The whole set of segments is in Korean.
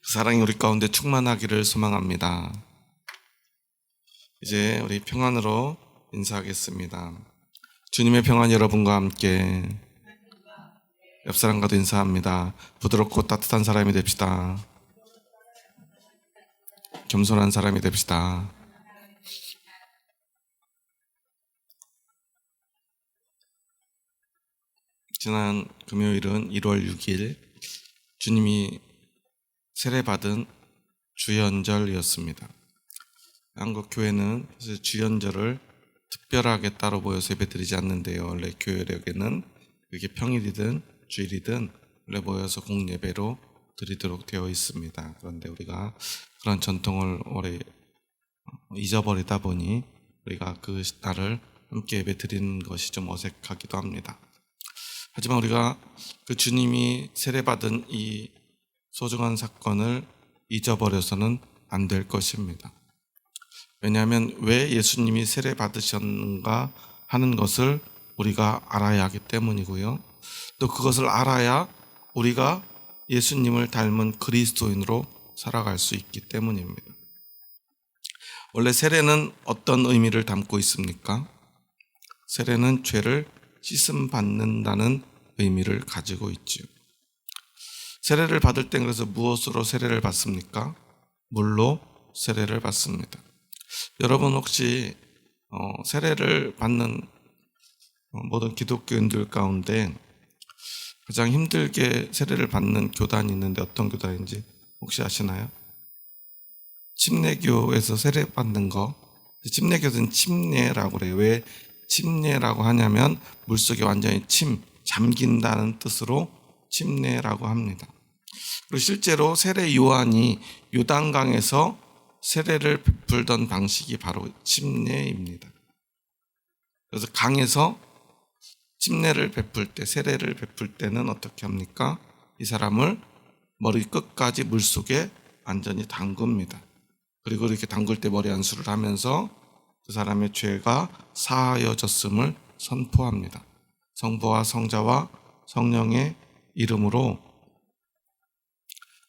그 사랑이 우리 가운데 충만하기를 소망합니다. 이제 우리 평안으로 인사하겠습니다. 주님의 평안이 여러분과 함께. 옆 사람과도 인사합니다. 부드럽고 따뜻한 사람이 됩시다. 겸손한 사람이 됩시다. 지난 금요일은 1월 6일 주님이 세례받은 주연절이었습니다. 한국 교회는 주연절을 특별하게 따로 모여서 예배드리지 않는데요. 원래 교회력에는 그게 평일이든 주일이든 원래 모여서 공예배로 드리도록 되어 있습니다. 그런데 우리가 그런 전통을 오래 잊어버리다 보니 우리가 그 날을 함께 예배 드리는 것이 좀 어색하기도 합니다. 하지만 우리가 그 주님이 세례받은 이 소중한 사건을 잊어버려서는 안 될 것입니다. 왜냐하면 왜 예수님이 세례받으셨는가 하는 것을 우리가 알아야 하기 때문이고요. 또 그것을 알아야 우리가 예수님을 닮은 그리스도인으로 살아갈 수 있기 때문입니다. 원래 세례는 어떤 의미를 담고 있습니까? 세례는 죄를 씻음 받는다는 의미를 가지고 있지요. 세례를 받을 때 그래서 무엇으로 세례를 받습니까? 물로 세례를 받습니다. 여러분 혹시 세례를 받는 모든 기독교인들 가운데 가장 힘들게 세례를 받는 교단이 있는데 어떤 교단인지 혹시 아시나요? 침례교에서 세례 받는 거. 침례교는 침례라고 그래요. 왜 침례라고 하냐면 물속에 완전히 잠긴다는 뜻으로 침례라고 합니다. 그리고 실제로 세례 요한이 요단강에서 세례를 베풀던 방식이 바로 침례입니다. 그래서 강에서 침례를 베풀 때, 세례를 베풀 때는 어떻게 합니까? 이 사람을 머리 끝까지 물속에 완전히 담급니다. 그리고 이렇게 담글 때 머리 안수를 하면서 그 사람의 죄가 사하여졌음을 선포합니다. 성부와 성자와 성령의 이름으로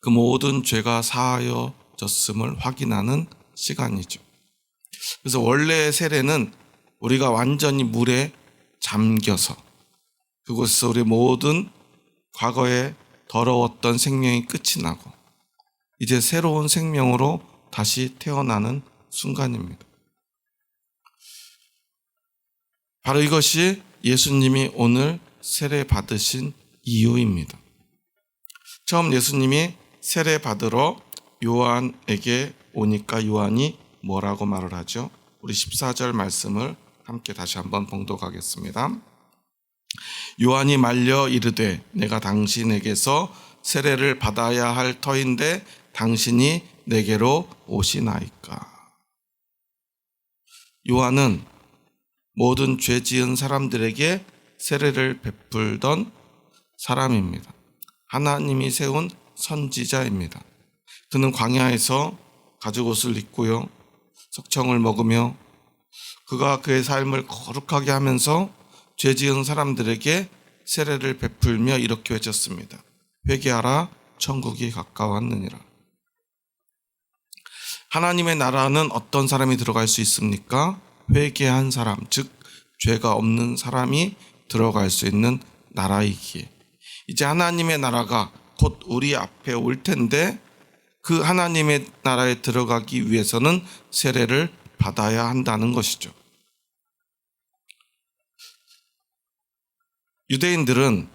그 모든 죄가 사하여졌음을 확인하는 시간이죠. 그래서 원래의 세례는 우리가 완전히 물에 잠겨서 그곳에서 우리 모든 과거에 더러웠던 생명이 끝이 나고 이제 새로운 생명으로 다시 태어나는 순간입니다. 바로 이것이 예수님이 오늘 세례 받으신 이유입니다. 처음 예수님이 세례 받으러 요한에게 오니까 요한이 뭐라고 말을 하죠? 우리 14절 말씀을 함께 다시 한번 봉독하겠습니다. 요한이 말려 이르되 내가 당신에게서 세례를 받아야 할 터인데 당신이 내게로 오시나이까. 요한은 모든 죄 지은 사람들에게 세례를 베풀던 사람입니다. 하나님이 세운 선지자입니다. 그는 광야에서 가죽옷을 입고요, 석청을 먹으며 그가 그의 삶을 거룩하게 하면서 죄 지은 사람들에게 세례를 베풀며 이렇게 외쳤습니다. 회개하라, 천국이 가까웠느니라. 하나님의 나라는 어떤 사람이 들어갈 수 있습니까? 회개한 사람, 즉 죄가 없는 사람이 들어갈 수 있는 나라이기에 이제 하나님의 나라가 곧 우리 앞에 올 텐데 그 하나님의 나라에 들어가기 위해서는 세례를 받아야 한다는 것이죠. 유대인들은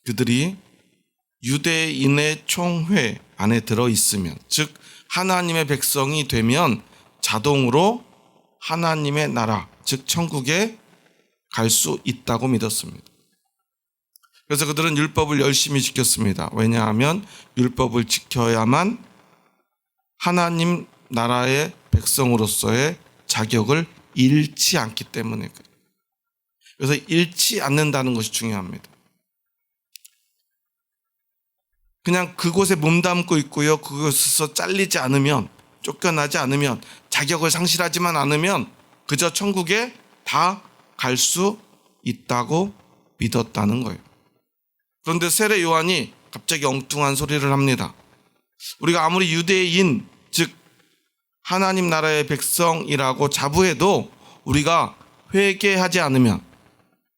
그들이 유대인의 총회 안에 들어있으면, 즉 하나님의 백성이 되면 자동으로 하나님의 나라, 즉 천국에 갈 수 있다고 믿었습니다. 그래서 그들은 율법을 열심히 지켰습니다. 왜냐하면 율법을 지켜야만 하나님 나라의 백성으로서의 자격을 잃지 않기 때문에. 그래서 잃지 않는다는 것이 중요합니다. 그냥 그곳에 몸담고 있고요, 그곳에서 잘리지 않으면, 쫓겨나지 않으면, 자격을 상실하지만 않으면 그저 천국에 다 갈 수 있다고 믿었다는 거예요. 그런데 세례 요한이 갑자기 엉뚱한 소리를 합니다. 우리가 아무리 유대인, 즉 하나님 나라의 백성이라고 자부해도 우리가 회개하지 않으면,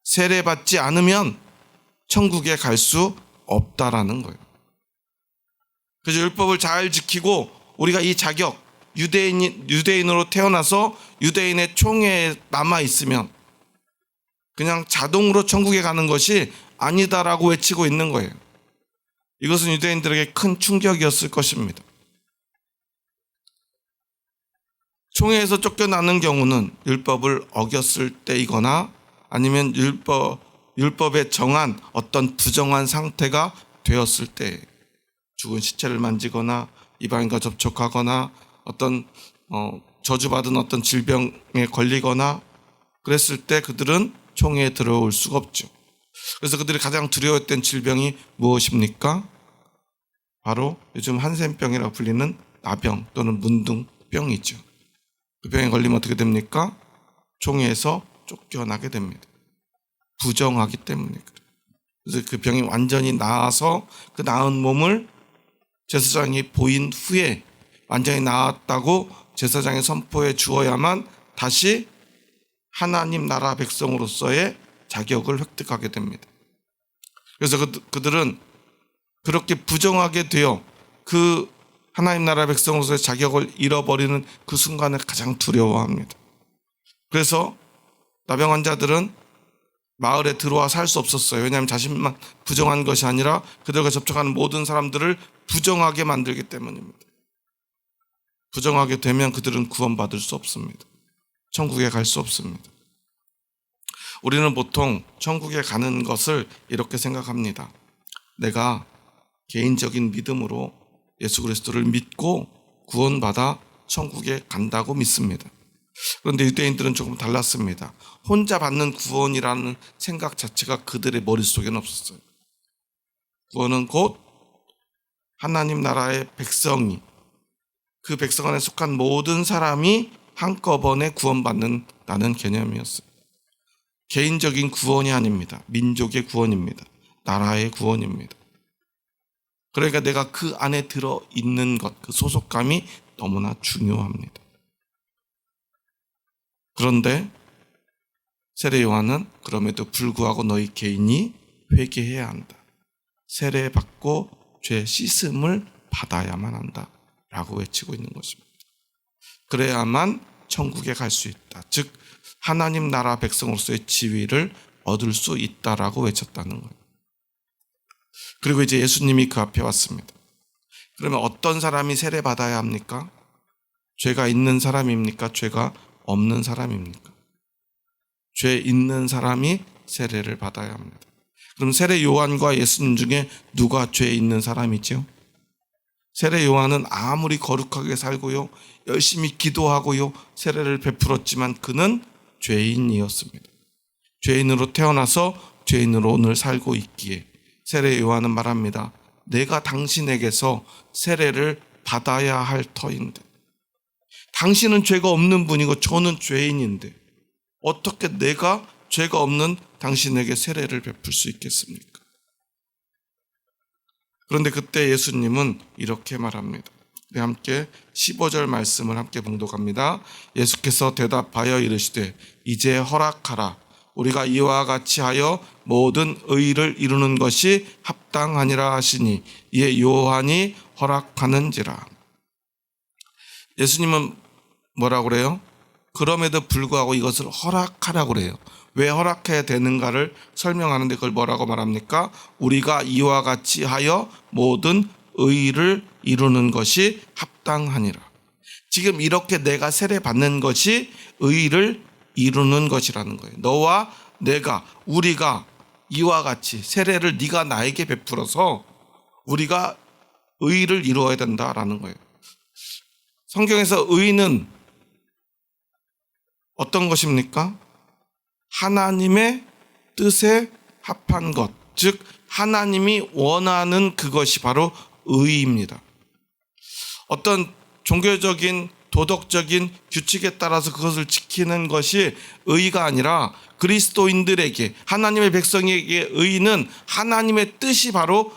세례받지 않으면 천국에 갈 수 없다라는 거예요. 그래서 율법을 잘 지키고 우리가 이 자격, 유대인으로 태어나서 유대인의 총회에 남아 있으면 그냥 자동으로 천국에 가는 것이 아니다라고 외치고 있는 거예요. 이것은 유대인들에게 큰 충격이었을 것입니다. 총회에서 쫓겨나는 경우는 율법을 어겼을 때이거나 아니면 율법에 정한 어떤 부정한 상태가 되었을 때, 죽은 시체를 만지거나 이방인과 접촉하거나 어떤 저주받은 어떤 질병에 걸리거나 그랬을 때 그들은 총회에 들어올 수가 없죠. 그래서 그들이 가장 두려워했던 질병이 무엇입니까? 바로 요즘 한센병이라고 불리는 나병 또는 문둥병이죠. 그 병에 걸리면 어떻게 됩니까? 총회에서 쫓겨나게 됩니다. 부정하기 때문에. 그래서 그 병이 완전히 나아서 그 나은 몸을 제사장이 보인 후에 완전히 나았다고 제사장의 선포해 주어야만 다시 하나님 나라 백성으로서의 자격을 획득하게 됩니다. 그래서 그들은 그렇게 부정하게 되어 그 하나님 나라 백성으로서의 자격을 잃어버리는 그 순간을 가장 두려워합니다. 그래서 나병 환자들은 마을에 들어와 살 수 없었어요. 왜냐하면 자신만 부정한 것이 아니라 그들과 접촉하는 모든 사람들을 부정하게 만들기 때문입니다. 부정하게 되면 그들은 구원받을 수 없습니다. 천국에 갈 수 없습니다. 우리는 보통 천국에 가는 것을 이렇게 생각합니다. 내가 개인적인 믿음으로 예수 그리스도를 믿고 구원받아 천국에 간다고 믿습니다. 그런데 유대인들은 조금 달랐습니다. 혼자 받는 구원이라는 생각 자체가 그들의 머릿속에는 없었어요. 구원은 곧 하나님 나라의 백성이, 그 백성 안에 속한 모든 사람이 한꺼번에 구원받는다는 개념이었어요. 개인적인 구원이 아닙니다. 민족의 구원입니다. 나라의 구원입니다. 그러니까 내가 그 안에 들어있는 것, 그 소속감이 너무나 중요합니다. 그런데 세례 요한은 그럼에도 불구하고 너희 개인이 회개해야 한다. 세례받고 죄 씻음을 받아야만 한다. 라고 외치고 있는 것입니다. 그래야만 천국에 갈 수 있다. 즉 하나님 나라 백성으로서의 지위를 얻을 수 있다라고 외쳤다는 거예요. 그리고 이제 예수님이 그 앞에 왔습니다. 그러면 어떤 사람이 세례받아야 합니까? 죄가 있는 사람입니까? 죄가 없는 사람입니까? 죄 있는 사람이 세례를 받아야 합니다. 그럼 세례 요한과 예수님 중에 누가 죄 있는 사람이죠? 세례 요한은 아무리 거룩하게 살고요, 열심히 기도하고요, 세례를 베풀었지만 그는 죄인이었습니다. 죄인으로 태어나서 죄인으로 오늘 살고 있기에 세례 요한은 말합니다. 내가 당신에게서 세례를 받아야 할 터인데, 당신은 죄가 없는 분이고 저는 죄인인데 어떻게 내가 죄가 없는 당신에게 세례를 베풀 수 있겠습니까? 그런데 그때 예수님은 이렇게 말합니다. 우리 함께 15절 말씀을 함께 봉독합니다. 예수께서 대답하여 이르시되 이제 허락하라. 우리가 이와 같이 하여 모든 의를 이루는 것이 합당하니라 하시니 이에 요한이 허락하는지라. 예수님은 뭐라고 그래요? 그럼에도 불구하고 이것을 허락하라고 그래요. 왜 허락해야 되는가를 설명하는데 그걸 뭐라고 말합니까? 우리가 이와 같이 하여 모든 의를 이루는 것이 합당하니라. 지금 이렇게 내가 세례 받는 것이 의를 이루는 것이라는 거예요. 너와 내가, 우리가 이와 같이 세례를 네가 나에게 베풀어서 우리가 의를 이루어야 된다라는 거예요. 성경에서 의는 어떤 것입니까? 하나님의 뜻에 합한 것, 즉 하나님이 원하는 그것이 바로 의입니다. 어떤 종교적인 도덕적인 규칙에 따라서 그것을 지키는 것이 의가 아니라 그리스도인들에게, 하나님의 백성에게 의는 하나님의 뜻이 바로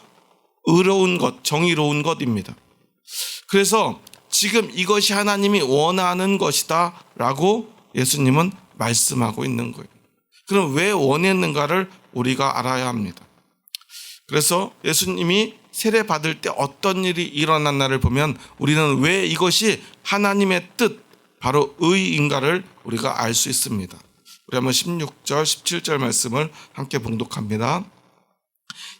의로운 것, 정의로운 것입니다. 그래서 지금 이것이 하나님이 원하는 것이다 라고 예수님은 말씀하고 있는 거예요. 그럼 왜 원했는가를 우리가 알아야 합니다. 그래서 예수님이 세례 받을 때 어떤 일이 일어났나를 보면 우리는 왜 이것이 하나님의 뜻, 바로 의인가를 우리가 알 수 있습니다. 우리 한번 16절, 17절 말씀을 함께 봉독합니다.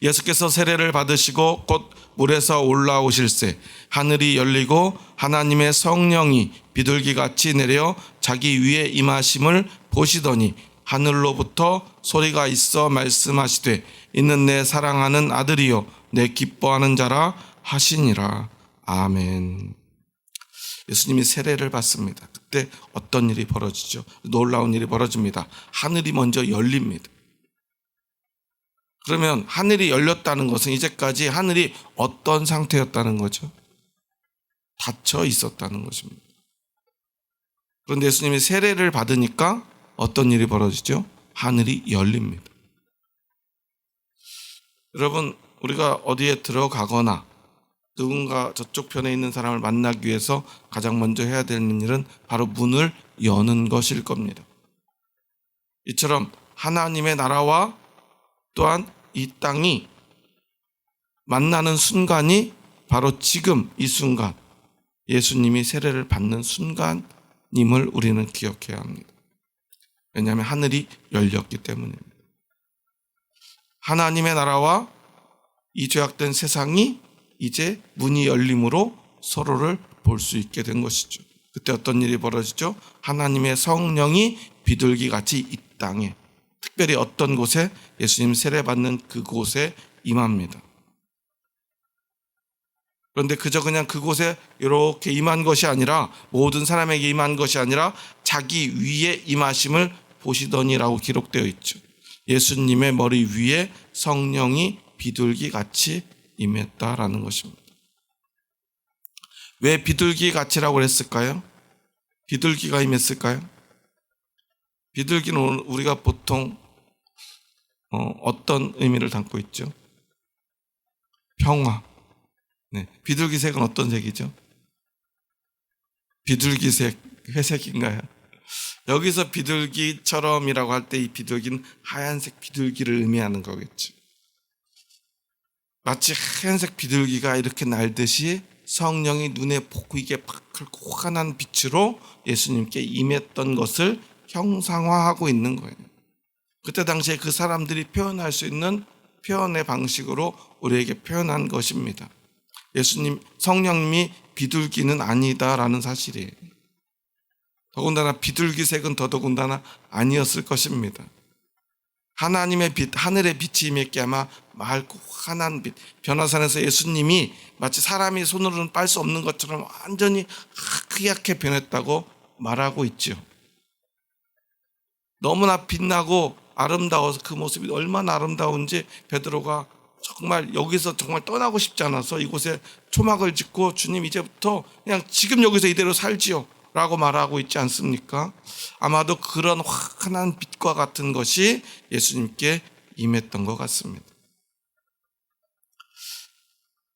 예수께서 세례를 받으시고 곧 물에서 올라오실새 하늘이 열리고 하나님의 성령이 비둘기같이 내려 자기 위에 임하심을 보시더니 하늘로부터 소리가 있어 말씀하시되 이는 내 사랑하는 아들이요 내 기뻐하는 자라 하시니라. 아멘. 예수님이 세례를 받습니다. 그때 어떤 일이 벌어지죠? 놀라운 일이 벌어집니다. 하늘이 먼저 열립니다. 그러면 하늘이 열렸다는 것은 이제까지 하늘이 어떤 상태였다는 거죠? 닫혀 있었다는 것입니다. 그런데 예수님이 세례를 받으니까 어떤 일이 벌어지죠? 하늘이 열립니다. 여러분, 우리가 어디에 들어가거나 누군가 저쪽 편에 있는 사람을 만나기 위해서 가장 먼저 해야 되는 일은 바로 문을 여는 것일 겁니다. 이처럼 하나님의 나라와 또한 이 땅이 만나는 순간이 바로 지금 이 순간, 예수님이 세례를 받는 순간임을 우리는 기억해야 합니다. 왜냐하면 하늘이 열렸기 때문입니다. 하나님의 나라와 이 죄악된 세상이 이제 문이 열림으로 서로를 볼 수 있게 된 것이죠. 그때 어떤 일이 벌어지죠? 하나님의 성령이 비둘기같이 이 땅에, 특별히 어떤 곳에, 예수님 세례받는 그곳에 임합니다. 그런데 그저 그냥 그곳에 이렇게 임한 것이 아니라, 모든 사람에게 임한 것이 아니라 자기 위에 임하심을 보시더니라고 기록되어 있죠. 예수님의 머리 위에 성령이 비둘기같이 임했다라는 것입니다. 왜 비둘기같이라고 그랬을까요? 비둘기가 임했을까요? 비둘기는 우리가 보통 어떤 의미를 담고 있죠? 평화. 네. 비둘기색은 어떤 색이죠? 비둘기색, 회색인가요? 여기서 비둘기처럼이라고 할 때 이 비둘기는 하얀색 비둘기를 의미하는 거겠죠. 마치 하얀색 비둘기가 이렇게 날듯이 성령이 눈에 보이게 환한 빛으로 예수님께 임했던 것을 형상화하고 있는 거예요. 그때 당시에 그 사람들이 표현할 수 있는 표현의 방식으로 우리에게 표현한 것입니다. 예수님, 성령님이 비둘기는 아니다라는 사실이에요. 더군다나 비둘기색은 더더군다나 아니었을 것입니다. 하나님의 빛, 하늘의 빛이 임했기에 아마 맑고 환한 빛. 변화산에서 예수님이 마치 사람이 손으로는 빨 수 없는 것처럼 완전히 하얗게 변했다고 말하고 있죠. 너무나 빛나고 아름다워서 그 모습이 얼마나 아름다운지 베드로가 정말 여기서 정말 떠나고 싶지 않아서 이곳에 초막을 짓고 주님 이제부터 그냥 지금 여기서 이대로 살지요 라고 말하고 있지 않습니까? 아마도 그런 환한 빛과 같은 것이 예수님께 임했던 것 같습니다.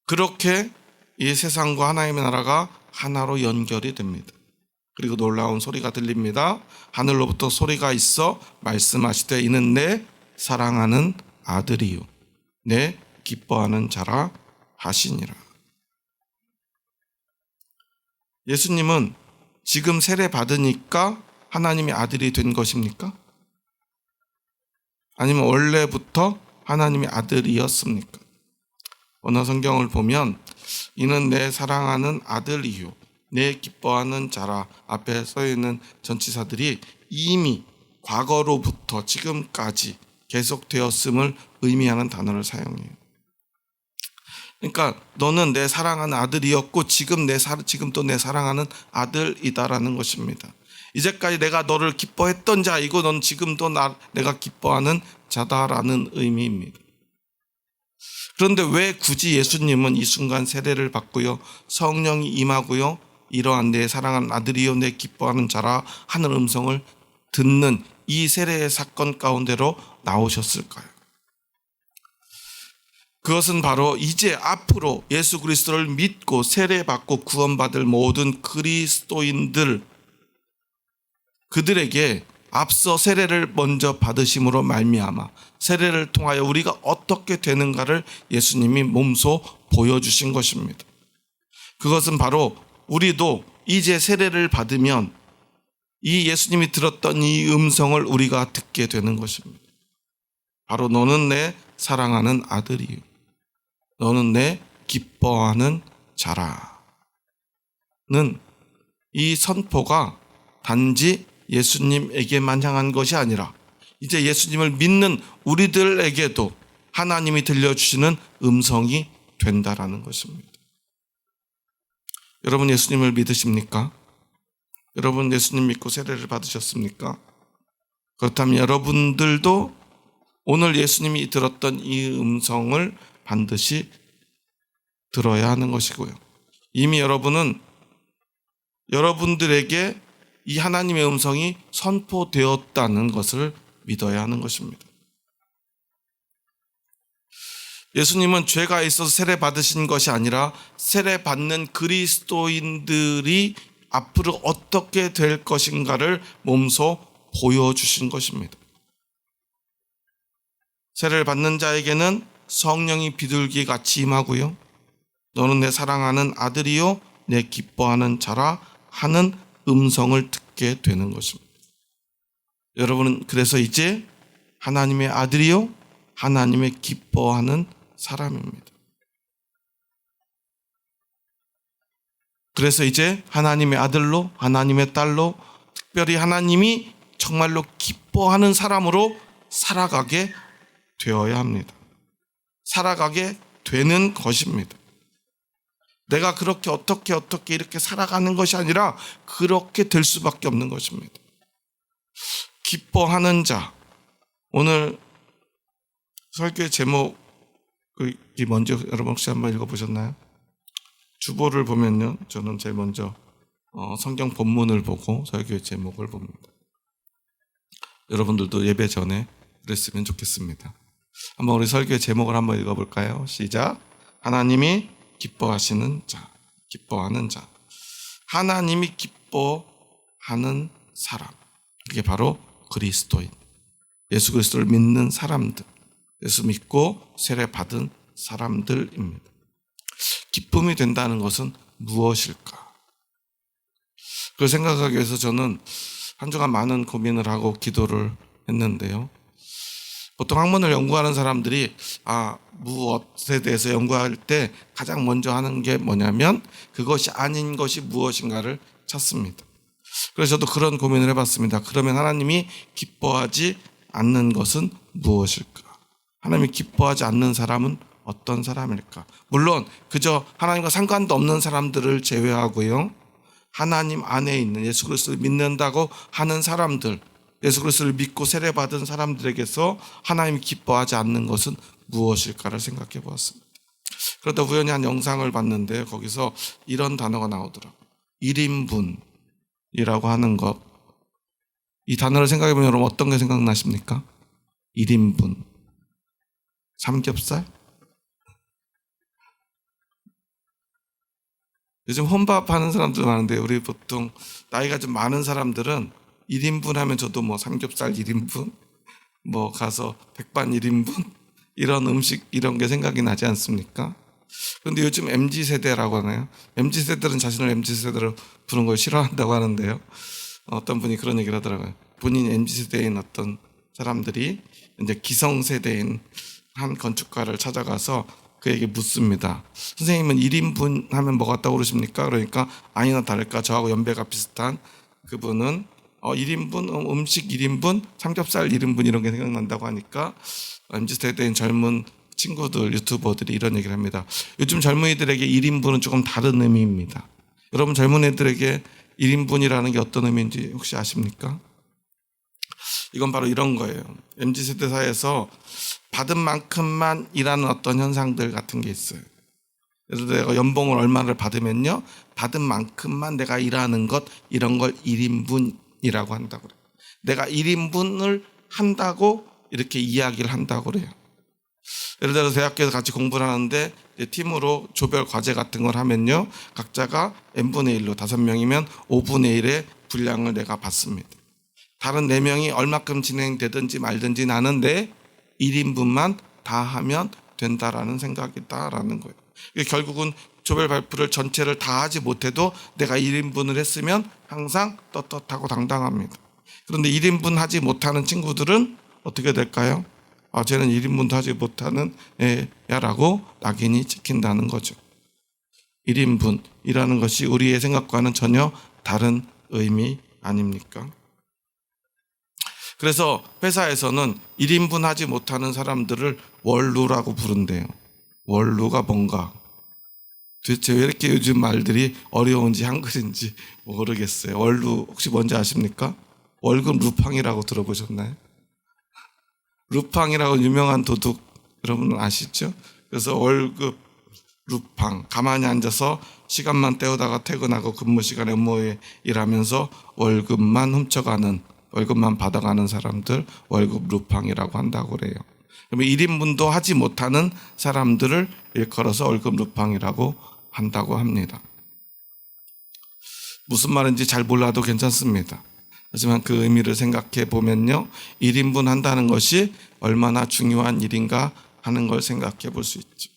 그렇게 이 세상과 하나님의 나라가 하나로 연결이 됩니다. 그리고 놀라운 소리가 들립니다. 하늘로부터 소리가 있어 말씀하시되 이는 내 사랑하는 아들이요 내 기뻐하는 자라 하시니라. 예수님은 지금 세례 받으니까 하나님의 아들이 된 것입니까? 아니면 원래부터 하나님의 아들이었습니까? 오늘 성경을 보면 이는 내 사랑하는 아들이요 내 기뻐하는 자라 앞에 서 있는 전치사들이 이미 과거로부터 지금까지 계속되었음을 의미하는 단어를 사용해요. 그러니까 너는 내 사랑하는 아들이었고 지금도 내 사랑하는 아들이다라는 것입니다. 이제까지 내가 너를 기뻐했던 자이고 넌 지금도 내가 기뻐하는 자다라는 의미입니다. 그런데 왜 굳이 예수님은 이 순간 세례를 받고요 성령이 임하고요 이러한 내 사랑하는 아들이요 내 기뻐하는 자라 하는 음성을 듣는 이 세례의 사건 가운데로 나오셨을까요? 그것은 바로 이제 앞으로 예수 그리스도를 믿고 세례받고 구원받을 모든 그리스도인들, 그들에게 앞서 세례를 먼저 받으심으로 말미암아 세례를 통하여 우리가 어떻게 되는가를 예수님이 몸소 보여주신 것입니다. 그것은 바로 우리도 이제 세례를 받으면 이 예수님이 들었던 이 음성을 우리가 듣게 되는 것입니다. 바로 너는 내 사랑하는 아들이요, 너는 내 기뻐하는 자라는 이 선포가 단지 예수님에게만 향한 것이 아니라 이제 예수님을 믿는 우리들에게도 하나님이 들려주시는 음성이 된다라는 것입니다. 여러분 예수님을 믿으십니까? 여러분 예수님 믿고 세례를 받으셨습니까? 그렇다면 여러분들도 오늘 예수님이 들었던 이 음성을 반드시 들어야 하는 것이고요. 이미 여러분은 여러분들에게 이 하나님의 음성이 선포되었다는 것을 믿어야 하는 것입니다. 예수님은 죄가 있어서 세례 받으신 것이 아니라 세례 받는 그리스도인들이 앞으로 어떻게 될 것인가를 몸소 보여주신 것입니다. 세례를 받는 자에게는 성령이 비둘기 같이 임하고요, 너는 내 사랑하는 아들이요 내 기뻐하는 자라 하는 음성을 듣게 되는 것입니다. 여러분은 그래서 이제 하나님의 아들이요 하나님의 기뻐하는 사람입니다. 그래서 이제 하나님의 아들로, 하나님의 딸로, 특별히 하나님이 정말로 기뻐하는 사람으로 살아가게 되어야 합니다. 살아가게 되는 것입니다. 내가 그렇게 어떻게 이렇게 살아가는 것이 아니라 그렇게 될 수밖에 없는 것입니다. 기뻐하는 자. 오늘 설교의 제목이 먼저 여러분 혹시 한번 읽어보셨나요? 주보를 보면요, 저는 제일 먼저 성경 본문을 보고 설교의 제목을 봅니다. 여러분들도 예배 전에 그랬으면 좋겠습니다. 한번 우리 설교의 제목을 한번 읽어볼까요? 시작. 하나님이 기뻐하시는 자, 기뻐하는 자. 하나님이 기뻐하는 사람. 그게 바로 그리스도인, 예수 그리스도를 믿는 사람들, 예수 믿고 세례 받은 사람들입니다. 기쁨이 된다는 것은 무엇일까? 그걸 생각하기 위해서 저는 한 주간 많은 고민을 하고 기도를 했는데요. 보통 학문을 연구하는 사람들이 무엇에 대해서 연구할 때 가장 먼저 하는 게 뭐냐면 그것이 아닌 것이 무엇인가를 찾습니다. 그래서 저도 그런 고민을 해봤습니다. 그러면 하나님이 기뻐하지 않는 것은 무엇일까? 하나님이 기뻐하지 않는 사람은 어떤 사람일까? 물론 그저 하나님과 상관도 없는 사람들을 제외하고요, 하나님 안에 있는 예수 그리스도를 믿는다고 하는 사람들, 예수 그리스도를 믿고 세례받은 사람들에게서 하나님이 기뻐하지 않는 것은 무엇일까를 생각해 보았습니다. 그러다 우연히 한 영상을 봤는데 거기서 이런 단어가 나오더라고요. 1인분이라고 하는 것. 이 단어를 생각해 보면 여러분 어떤 게 생각나십니까? 1인분. 삼겹살? 요즘 혼밥 하는 사람들 많은데 우리 보통 나이가 좀 많은 사람들은 1인분 하면 저도 뭐 삼겹살 1인분, 뭐 가서 백반 1인분 이런 음식 이런 게 생각이 나지 않습니까? 그런데 요즘 MZ세대라고 하나요? MZ세대들은 자신을 MZ세대로 부르는 걸 싫어한다고 하는데요. 어떤 분이 그런 얘기를 하더라고요. 본인 MZ세대인 어떤 사람들이 이제 기성세대인 한 건축가를 찾아가서 그에게 묻습니다. 선생님은 1인분 하면 뭐가 떠오르십니까? 그러니까 아니나 다를까 저하고 연배가 비슷한 그분은 1인분, 음식 1인분, 삼겹살 1인분 이런 게 생각난다고 하니까 MZ세대인 젊은 친구들, 유튜버들이 이런 얘기를 합니다. 요즘 젊은이들에게 1인분은 조금 다른 의미입니다. 여러분 젊은 애들에게 1인분이라는 게 어떤 의미인지 혹시 아십니까? 이건 바로 이런 거예요. MZ세대 사이에서 받은 만큼만 일하는 어떤 현상들 같은 게 있어요. 그래서 내가 연봉을 얼마를 받으면요, 받은 만큼만 내가 일하는 것, 이런 걸 1인분이라고 한다고 그래요. 내가 1인분을 한다고 이렇게 이야기를 한다고 그래요. 예를 들어서 대학교에서 같이 공부를 하는데 이제 팀으로 조별 과제 같은 걸 하면요, 각자가 n분의 1로 5명이면 5분의 1의 분량을 내가 받습니다. 다른 4명이 얼마큼 진행되든지 말든지 나는 내 1인분만 다 하면 된다라는 생각이다라는 거예요. 결국은 조별 발표를 전체를 다 하지 못해도 내가 1인분을 했으면 항상 떳떳하고 당당합니다. 그런데 1인분 하지 못하는 친구들은 어떻게 될까요? 쟤는 1인분도 하지 못하는 애야라고 낙인이 찍힌다는 거죠. 1인분이라는 것이 우리의 생각과는 전혀 다른 의미 아닙니까? 그래서 회사에서는 1인분 하지 못하는 사람들을 원루라고 부른대요. 원루가 뭔가? 도대체 왜 이렇게 요즘 말들이 어려운지 한글인지 모르겠어요. 원루 혹시 뭔지 아십니까? 월급 루팡이라고 들어보셨나요? 루팡이라고 유명한 도둑 여러분 아시죠? 그래서 월급 루팡, 가만히 앉아서 시간만 때우다가 퇴근하고 근무 시간에 업무에 일하면서 월급만 훔쳐가는, 월급만 받아가는 사람들 월급 루팡이라고 한다고 그래요. 그러면 1인분도 하지 못하는 사람들을 일컬어서 월급 루팡이라고 한다고 합니다. 무슨 말인지 잘 몰라도 괜찮습니다. 하지만 그 의미를 생각해 보면요, 1인분 한다는 것이 얼마나 중요한 일인가 하는 걸 생각해 볼 수 있죠.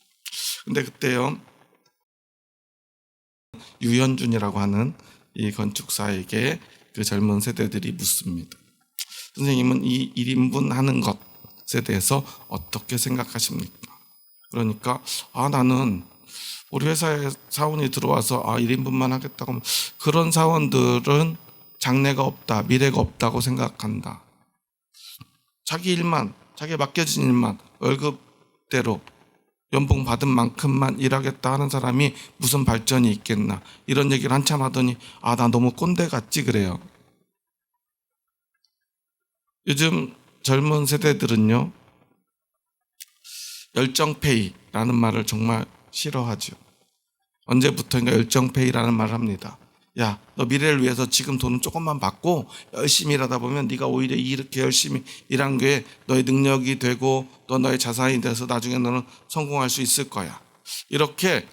근데 그때요, 유현준이라고 하는 이 건축사에게 그 젊은 세대들이 묻습니다. 선생님은 이 1인분 하는 것에 대해서 어떻게 생각하십니까? 그러니까 나는 우리 회사에 사원이 들어와서 1인분만 하겠다고 하면 그런 사원들은 장래가 없다, 미래가 없다고 생각한다. 자기 일만, 자기에 맡겨진 일만 월급대로 연봉 받은 만큼만 일하겠다 하는 사람이 무슨 발전이 있겠나, 이런 얘기를 한참 하더니 나 너무 꼰대 같지 그래요. 요즘 젊은 세대들은요, 열정페이라는 말을 정말 싫어하죠. 언제부터인가 열정페이라는 말을 합니다. 야, 너 미래를 위해서 지금 돈은 조금만 받고 열심히 일하다 보면 네가 오히려 이렇게 열심히 일한 게 너의 능력이 되고 또 너의 자산이 돼서 나중에 너는 성공할 수 있을 거야. 이렇게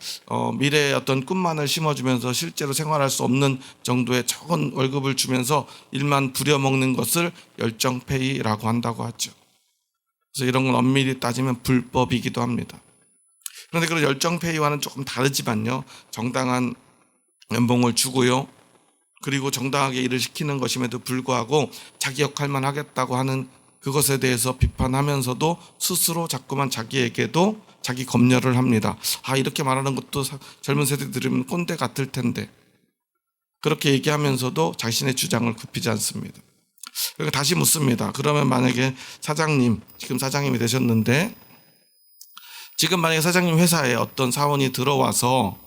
미래의 어떤 꿈만을 심어주면서 실제로 생활할 수 없는 정도의 적은 월급을 주면서 일만 부려먹는 것을 열정페이라고 한다고 하죠. 그래서 이런 건 엄밀히 따지면 불법이기도 합니다. 그런데 그런 열정페이와는 조금 다르지만요, 정당한 연봉을 주고요, 그리고 정당하게 일을 시키는 것임에도 불구하고 자기 역할만 하겠다고 하는 그것에 대해서 비판하면서도 스스로 자꾸만 자기에게도 자기 검열을 합니다. 이렇게 말하는 것도 젊은 세대 들으면 꼰대 같을 텐데, 그렇게 얘기하면서도 자신의 주장을 굽히지 않습니다. 그리고 다시 묻습니다. 그러면 만약에 사장님, 지금 사장님이 되셨는데, 지금 만약에 사장님 회사에 어떤 사원이 들어와서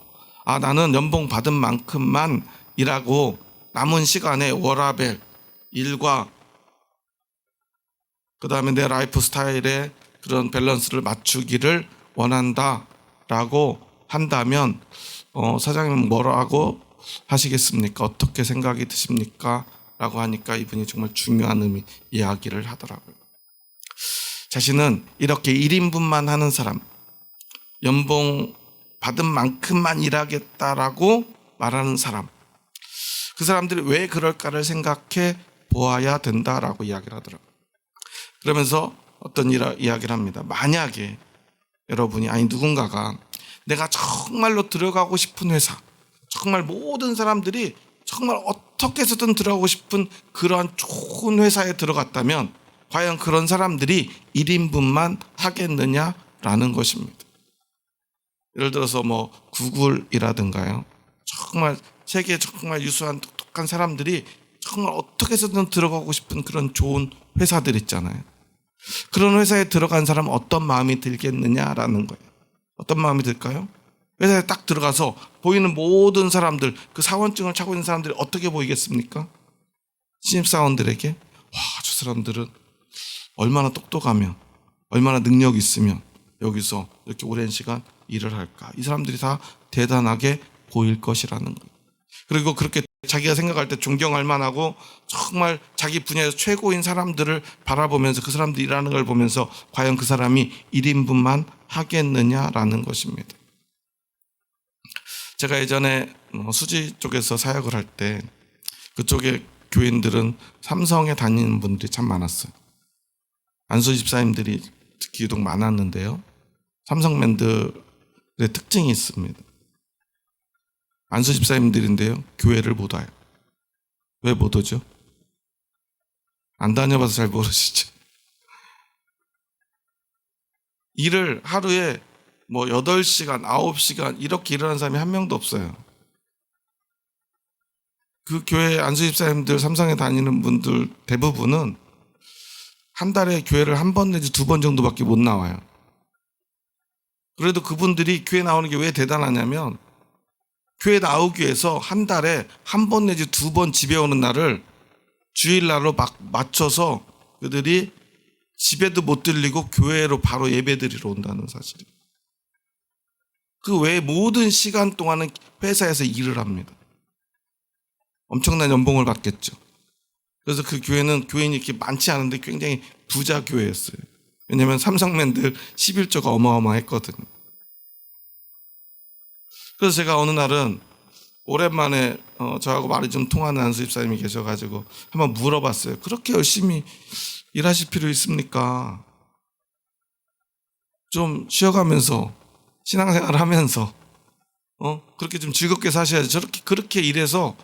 나는 연봉 받은 만큼만 일하고 남은 시간에 워라밸, 일과 그 다음에 내 라이프 스타일에 그런 밸런스를 맞추기를 원한다라고 한다면 사장님은 뭐라고 하시겠습니까? 어떻게 생각이 드십니까? 라고 하니까 이분이 정말 중요한 의미 이야기를 하더라고요. 자신은 이렇게 1인분만 하는 사람, 연봉 받은 만큼만 일하겠다라고 말하는 사람, 그 사람들이 왜 그럴까를 생각해 보아야 된다라고 이야기를 하더라고요. 그러면서 어떤 이야기를 합니다. 만약에 여러분이, 누군가가 내가 정말로 들어가고 싶은 회사, 정말 모든 사람들이 정말 어떻게 해서든 들어가고 싶은 그러한 좋은 회사에 들어갔다면 과연 그런 사람들이 1인분만 하겠느냐라는 것입니다. 예를 들어서 구글이라든가요, 정말 세계에 정말 유수한 똑똑한 사람들이 정말 어떻게 해서든 들어가고 싶은 그런 좋은 회사들 있잖아요. 그런 회사에 들어간 사람은 어떤 마음이 들겠느냐라는 거예요. 어떤 마음이 들까요? 회사에 딱 들어가서 보이는 모든 사람들, 그 사원증을 차고 있는 사람들이 어떻게 보이겠습니까? 신입사원들에게 저 사람들은 얼마나 똑똑하면, 얼마나 능력이 있으면 여기서 이렇게 오랜 시간 일을 할까, 이 사람들이 다 대단하게 보일 것이라는 거예요. 그리고 그렇게 자기가 생각할 때 존경할 만하고 정말 자기 분야에서 최고인 사람들을 바라보면서 그 사람들이 일하는 걸 보면서 과연 그 사람이 1인분만 하겠느냐라는 것입니다. 제가 예전에 수지 쪽에서 사역을 할 때 그쪽에 교인들은 삼성에 다니는 분들이 참 많았어요. 안수 집사님들이 특히 유독 많았는데요. 삼성맨들의 특징이 있습니다. 안수 집사님들인데요. 교회를 못 와요. 왜 못 오죠? 안 다녀봐서 잘 모르시죠. 일을 하루에 8시간, 9시간 이렇게 일하는 사람이 한 명도 없어요. 그 교회 안수 집사님들 삼성에 다니는 분들 대부분은 한 달에 교회를 한 번 내지 2번 정도밖에 못 나와요. 그래도 그분들이 교회 나오는 게 왜 대단하냐면 교회 나오기 위해서 한 달에 한 번 내지 2번 집에 오는 날을 주일날로 막 맞춰서 그들이 집에도 못 들리고 교회로 바로 예배드리러 온다는 사실이에요. 그 외에 모든 시간 동안은 회사에서 일을 합니다. 엄청난 연봉을 받겠죠. 그래서 그 교회는 교인이 이렇게 많지 않은데 굉장히 부자 교회였어요. 왜냐하면 삼성맨들 11조가 어마어마했거든요. 그래서 제가 어느 날은 오랜만에 저하고 말이 좀 통하는 안수 집사님이 계셔가지고 한번 물어봤어요. 그렇게 열심히 일하실 필요 있습니까? 좀 쉬어가면서 신앙생활 하면서 그렇게 좀 즐겁게 사셔야지. 그렇게 일해서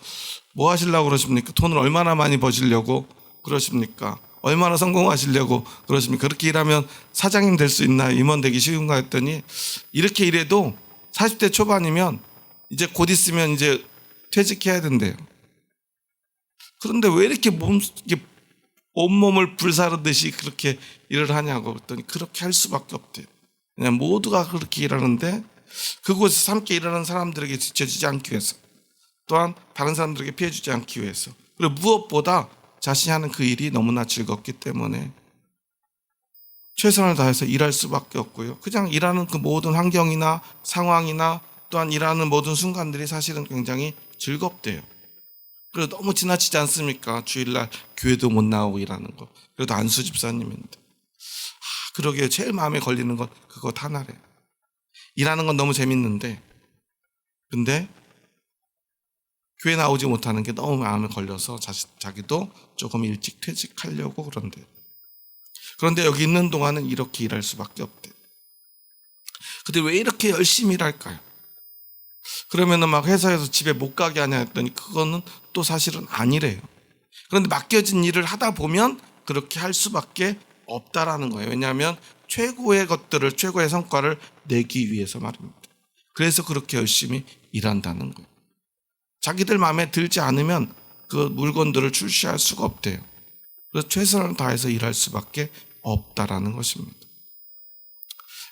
뭐 하시려고 그러십니까? 돈을 얼마나 많이 버시려고 그러십니까? 얼마나 성공하시려고 그러십니까? 그렇게 일하면 사장님 될 수 있나요? 임원 되기 쉬운가 했더니 이렇게 일해도 40대 초반이면 이제 곧 있으면 이제 퇴직해야 된대요. 그런데 왜 이렇게 온몸을 불사르듯이 그렇게 일을 하냐고 그랬더니 그렇게 할 수밖에 없대요. 그냥 모두가 그렇게 일하는데 그곳에서 함께 일하는 사람들에게 지쳐지지 않기 위해서, 또한 다른 사람들에게 피해 주지 않기 위해서, 그리고 무엇보다 자신이 하는 그 일이 너무나 즐겁기 때문에 최선을 다해서 일할 수밖에 없고요. 그냥 일하는 그 모든 환경이나 상황이나 또한 일하는 모든 순간들이 사실은 굉장히 즐겁대요. 그래도 너무 지나치지 않습니까? 주일날 교회도 못 나오고 일하는 거. 그래도 안수 집사님인데. 그러게요. 제일 마음에 걸리는 건 그것 하나래요. 일하는 건 너무 재밌는데 근데 교회 나오지 못하는 게 너무 마음에 걸려서 자기도 조금 일찍 퇴직하려고 그런대요. 그런데 여기 있는 동안은 이렇게 일할 수밖에 없대요. 근데 왜 이렇게 열심히 일할까요? 그러면은 막 회사에서 집에 못 가게 하냐 했더니 그거는 또 사실은 아니래요. 그런데 맡겨진 일을 하다 보면 그렇게 할 수밖에 없다라는 거예요. 왜냐하면 최고의 것들을, 최고의 성과를 내기 위해서 말입니다. 그래서 그렇게 열심히 일한다는 거예요. 자기들 마음에 들지 않으면 그 물건들을 출시할 수가 없대요. 그래서 최선을 다해서 일할 수밖에 없다라는 것입니다.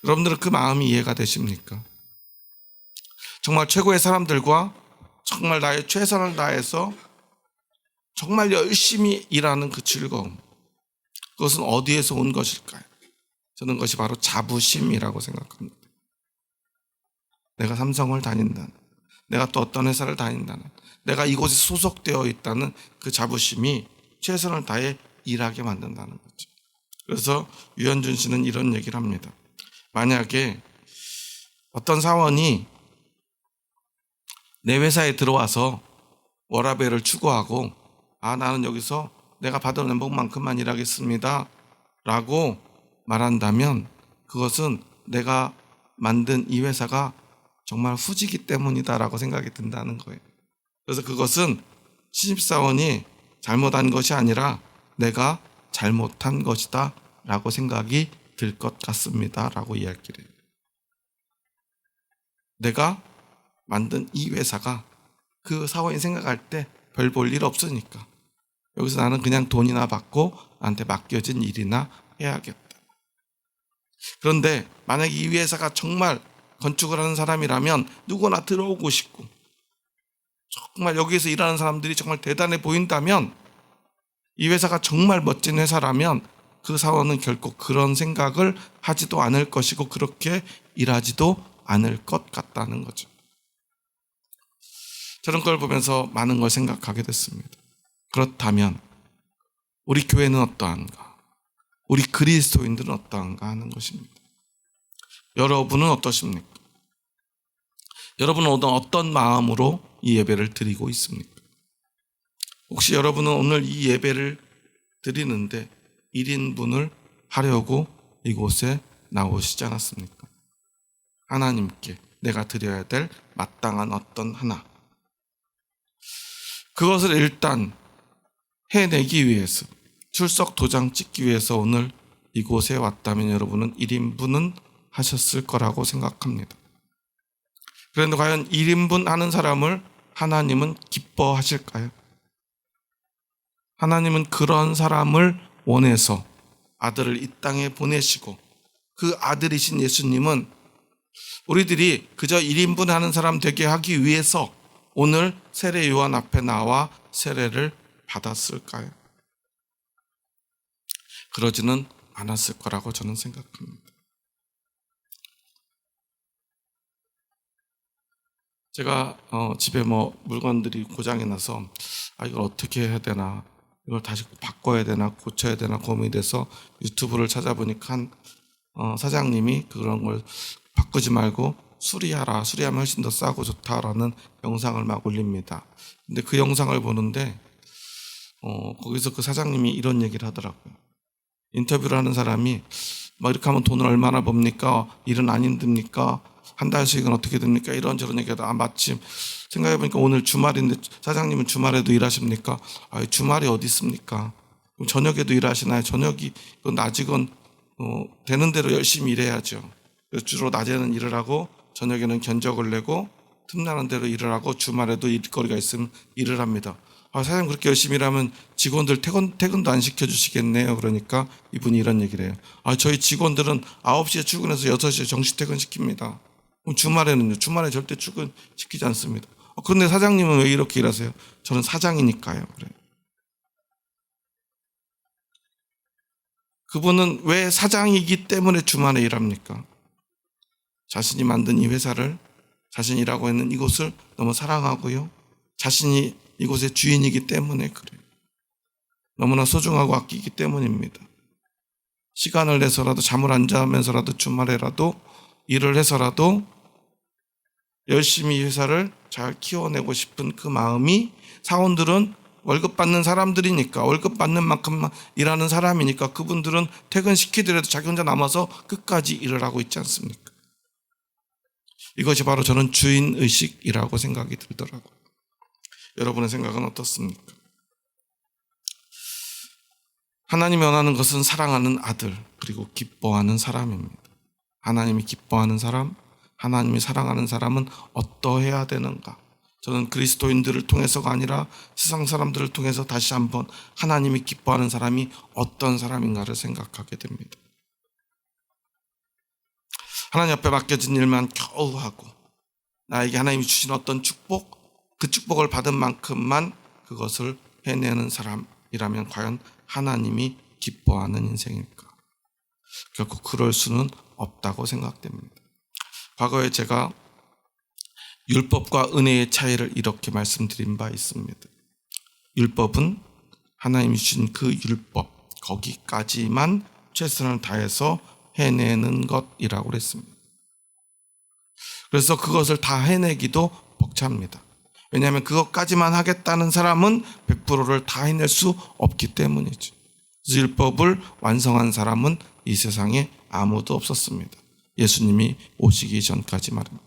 여러분들은 그 마음이 이해가 되십니까? 정말 최고의 사람들과 정말 나의 최선을 다해서 정말 열심히 일하는 그 즐거움, 그것은 어디에서 온 것일까요? 저는 그것이 바로 자부심이라고 생각합니다. 내가 삼성을 다닌다는, 내가 또 어떤 회사를 다닌다는, 내가 이곳에 소속되어 있다는 그 자부심이 최선을 다해 일하게 만든다는 거죠. 그래서 유현준 씨는 이런 얘기를 합니다. 만약에 어떤 사원이 내 회사에 들어와서 워라밸을 추구하고 나는 여기서 내가 받은 연봉만큼만 일하겠습니다 라고 말한다면 그것은 내가 만든 이 회사가 정말 후지기 때문이다라고 생각이 든다는 거예요. 그래서 그것은 신입사원이 잘못한 것이 아니라 내가 잘못한 것이다 라고 생각이 들 것 같습니다 라고 이야기를 해요. 내가 만든 이 회사가 그 사원이 생각할 때 별 볼 일 없으니까 여기서 나는 그냥 돈이나 받고 나한테 맡겨진 일이나 해야겠다. 그런데 만약에 이 회사가 정말 건축을 하는 사람이라면 누구나 들어오고 싶고 정말 여기에서 일하는 사람들이 정말 대단해 보인다면 이 회사가 정말 멋진 회사라면 그 사원은 결코 그런 생각을 하지도 않을 것이고 그렇게 일하지도 않을 것 같다는 거죠. 저런 걸 보면서 많은 걸 생각하게 됐습니다. 그렇다면 우리 교회는 어떠한가? 우리 그리스도인들은 어떠한가 하는 것입니다. 여러분은 어떠십니까? 여러분은 어떤 마음으로 이 예배를 드리고 있습니까? 혹시 여러분은 오늘 이 예배를 드리는데 1인분을 하려고 이곳에 나오시지 않았습니까? 하나님께 내가 드려야 될 마땅한 어떤 하나, 그것을 일단 해내기 위해서, 출석 도장 찍기 위해서 오늘 이곳에 왔다면 여러분은 1인분은 하셨을 거라고 생각합니다. 그런데 과연 1인분 하는 사람을 하나님은 기뻐하실까요? 하나님은 그런 사람을 원해서 아들을 이 땅에 보내시고, 그 아들이신 예수님은 우리들이 그저 1인분 하는 사람 되게 하기 위해서 오늘 세례 요한 앞에 나와 세례를 받았을까요? 그러지는 않았을 거라고 저는 생각합니다. 제가 집에 물건들이 고장이 나서 이걸 어떻게 해야 되나, 이걸 다시 바꿔야 되나 고쳐야 되나 고민이 돼서 유튜브를 찾아보니까 한 사장님이 그런 걸 바꾸지 말고 수리하라, 수리하면 훨씬 더 싸고 좋다라는 영상을 막 올립니다. 근데 그 영상을 보는데 거기서 그 사장님이 이런 얘기를 하더라고요. 인터뷰를 하는 사람이 이렇게 하면 돈을 얼마나 법니까? 일은 안 힘듭니까? 한 달씩은 어떻게 됩니까? 이런저런 얘기하다 마침 생각해보니까 오늘 주말인데 사장님은 주말에도 일하십니까? 주말이 어디 있습니까? 그럼 저녁에도 일하시나요? 저녁이 낮이건 되는 대로 열심히 일해야죠. 주로 낮에는 일을 하고 저녁에는 견적을 내고 틈나는 대로 일을 하고 주말에도 일거리가 있으면 일을 합니다. 사장님 그렇게 열심히 일하면 직원들 퇴근도 안 시켜주시겠네요. 그러니까 이분이 이런 얘기를 해요. 저희 직원들은 9시에 출근해서 6시에 정시 퇴근시킵니다. 그럼 주말에는요? 주말에 절대 출근시키지 않습니다. 그런데 사장님은 왜 이렇게 일하세요? 저는 사장이니까요. 그래요. 그분은 왜 사장이기 때문에 주말에 일합니까? 자신이 만든 이 회사를, 자신이 일하고 있는 이곳을 너무 사랑하고요. 자신이 이곳의 주인이기 때문에 그래요. 너무나 소중하고 아끼기 때문입니다. 시간을 내서라도 잠을 안 자면서라도 주말에라도 일을 해서라도 열심히 이 회사를 잘 키워내고 싶은 그 마음이, 사원들은 월급 받는 사람들이니까, 월급 받는 만큼만 일하는 사람이니까 그분들은 퇴근시키더라도 자기 혼자 남아서 끝까지 일을 하고 있지 않습니까? 이것이 바로 저는 주인의식이라고 생각이 들더라고요. 여러분의 생각은 어떻습니까? 하나님이 원하는 것은 사랑하는 아들, 그리고 기뻐하는 사람입니다. 하나님이 기뻐하는 사람, 하나님이 사랑하는 사람은 어떠해야 되는가? 저는 그리스도인들을 통해서가 아니라 세상 사람들을 통해서 다시 한번 하나님이 기뻐하는 사람이 어떤 사람인가를 생각하게 됩니다. 하나님 앞에 맡겨진 일만 겨우 하고 나에게 하나님이 주신 어떤 축복, 그 축복을 받은 만큼만 그것을 해내는 사람이라면 과연 하나님이 기뻐하는 인생일까? 결코 그럴 수는 없다고 생각됩니다. 과거에 제가 율법과 은혜의 차이를 이렇게 말씀드린 바 있습니다. 율법은 하나님이 주신 그 율법, 거기까지만 최선을 다해서 해내는 것이라고 그랬습니다. 그래서 그것을 다 해내기도 벅찹니다. 왜냐하면 그것까지만 하겠다는 사람은 100%를 다 해낼 수 없기 때문이죠. 그래서 율법을 완성한 사람은 이 세상에 아무도 없었습니다. 예수님이 오시기 전까지 말입니다.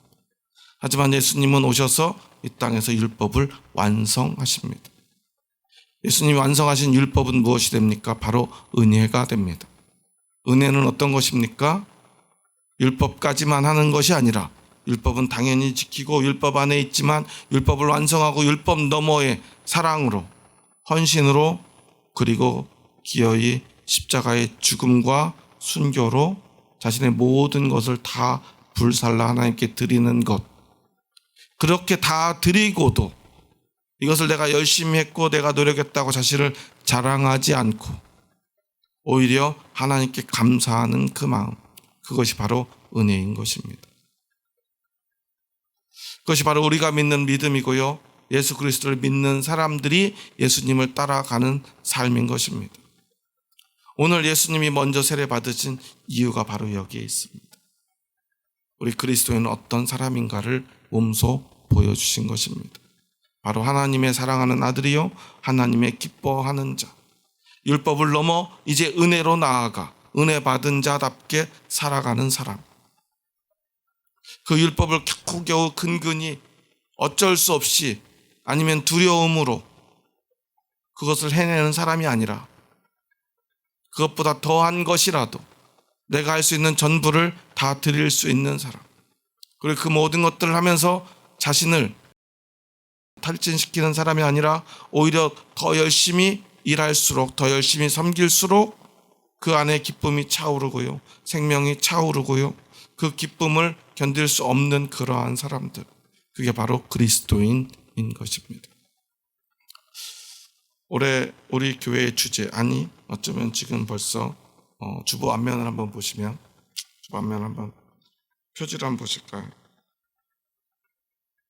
하지만 예수님은 오셔서 이 땅에서 율법을 완성하십니다. 예수님이 완성하신 율법은 무엇이 됩니까? 바로 은혜가 됩니다. 은혜는 어떤 것입니까? 율법까지만 하는 것이 아니라 율법은 당연히 지키고 율법 안에 있지만 율법을 완성하고 율법 너머의 사랑으로, 헌신으로, 그리고 기어이 십자가의 죽음과 순교로 자신의 모든 것을 다 불살라 하나님께 드리는 것, 그렇게 다 드리고도 이것을 내가 열심히 했고 내가 노력했다고 자신을 자랑하지 않고 오히려 하나님께 감사하는 그 마음, 그것이 바로 은혜인 것입니다. 그것이 바로 우리가 믿는 믿음이고요, 예수 그리스도를 믿는 사람들이 예수님을 따라가는 삶인 것입니다. 오늘 예수님이 먼저 세례 받으신 이유가 바로 여기에 있습니다. 우리 그리스도인은 어떤 사람인가를 몸소 보여주신 것입니다. 바로 하나님의 사랑하는 아들이요 하나님의 기뻐하는 자, 율법을 넘어 이제 은혜로 나아가 은혜 받은 자답게 살아가는 사람, 그 율법을 겨우겨우 근근히 어쩔 수 없이 아니면 두려움으로 그것을 해내는 사람이 아니라 그것보다 더한 것이라도 내가 할 수 있는 전부를 다 드릴 수 있는 사람, 그리고 그 모든 것들을 하면서 자신을 탈진시키는 사람이 아니라 오히려 더 열심히 일할수록, 더 열심히 섬길수록 그 안에 기쁨이 차오르고요, 생명이 차오르고요, 그 기쁨을 견딜 수 없는 그러한 사람들, 그게 바로 그리스도인인 것입니다. 올해 우리 교회의 주제, 아니 어쩌면 지금 벌써 주보 앞면을 한번 보시면, 주보 앞면 한번 표지를 한번 보실까요?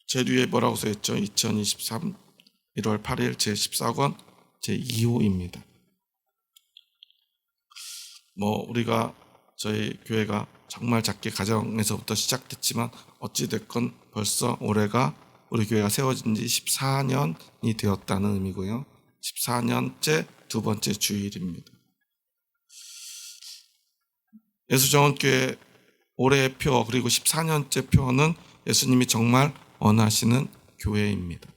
제일 위에 뭐라고 써있죠? 2023 1월 8일 제14권 제2호입니다. 우리가 저희 교회가 정말 작게 가정에서부터 시작됐지만 어찌됐건 벌써 올해가 우리 교회가 세워진 지 14년이 되었다는 의미고요. 14년째 두 번째 주일입니다. 예수정원교회 올해의 표, 그리고 14년째 표는 예수님이 정말 원하시는 교회입니다.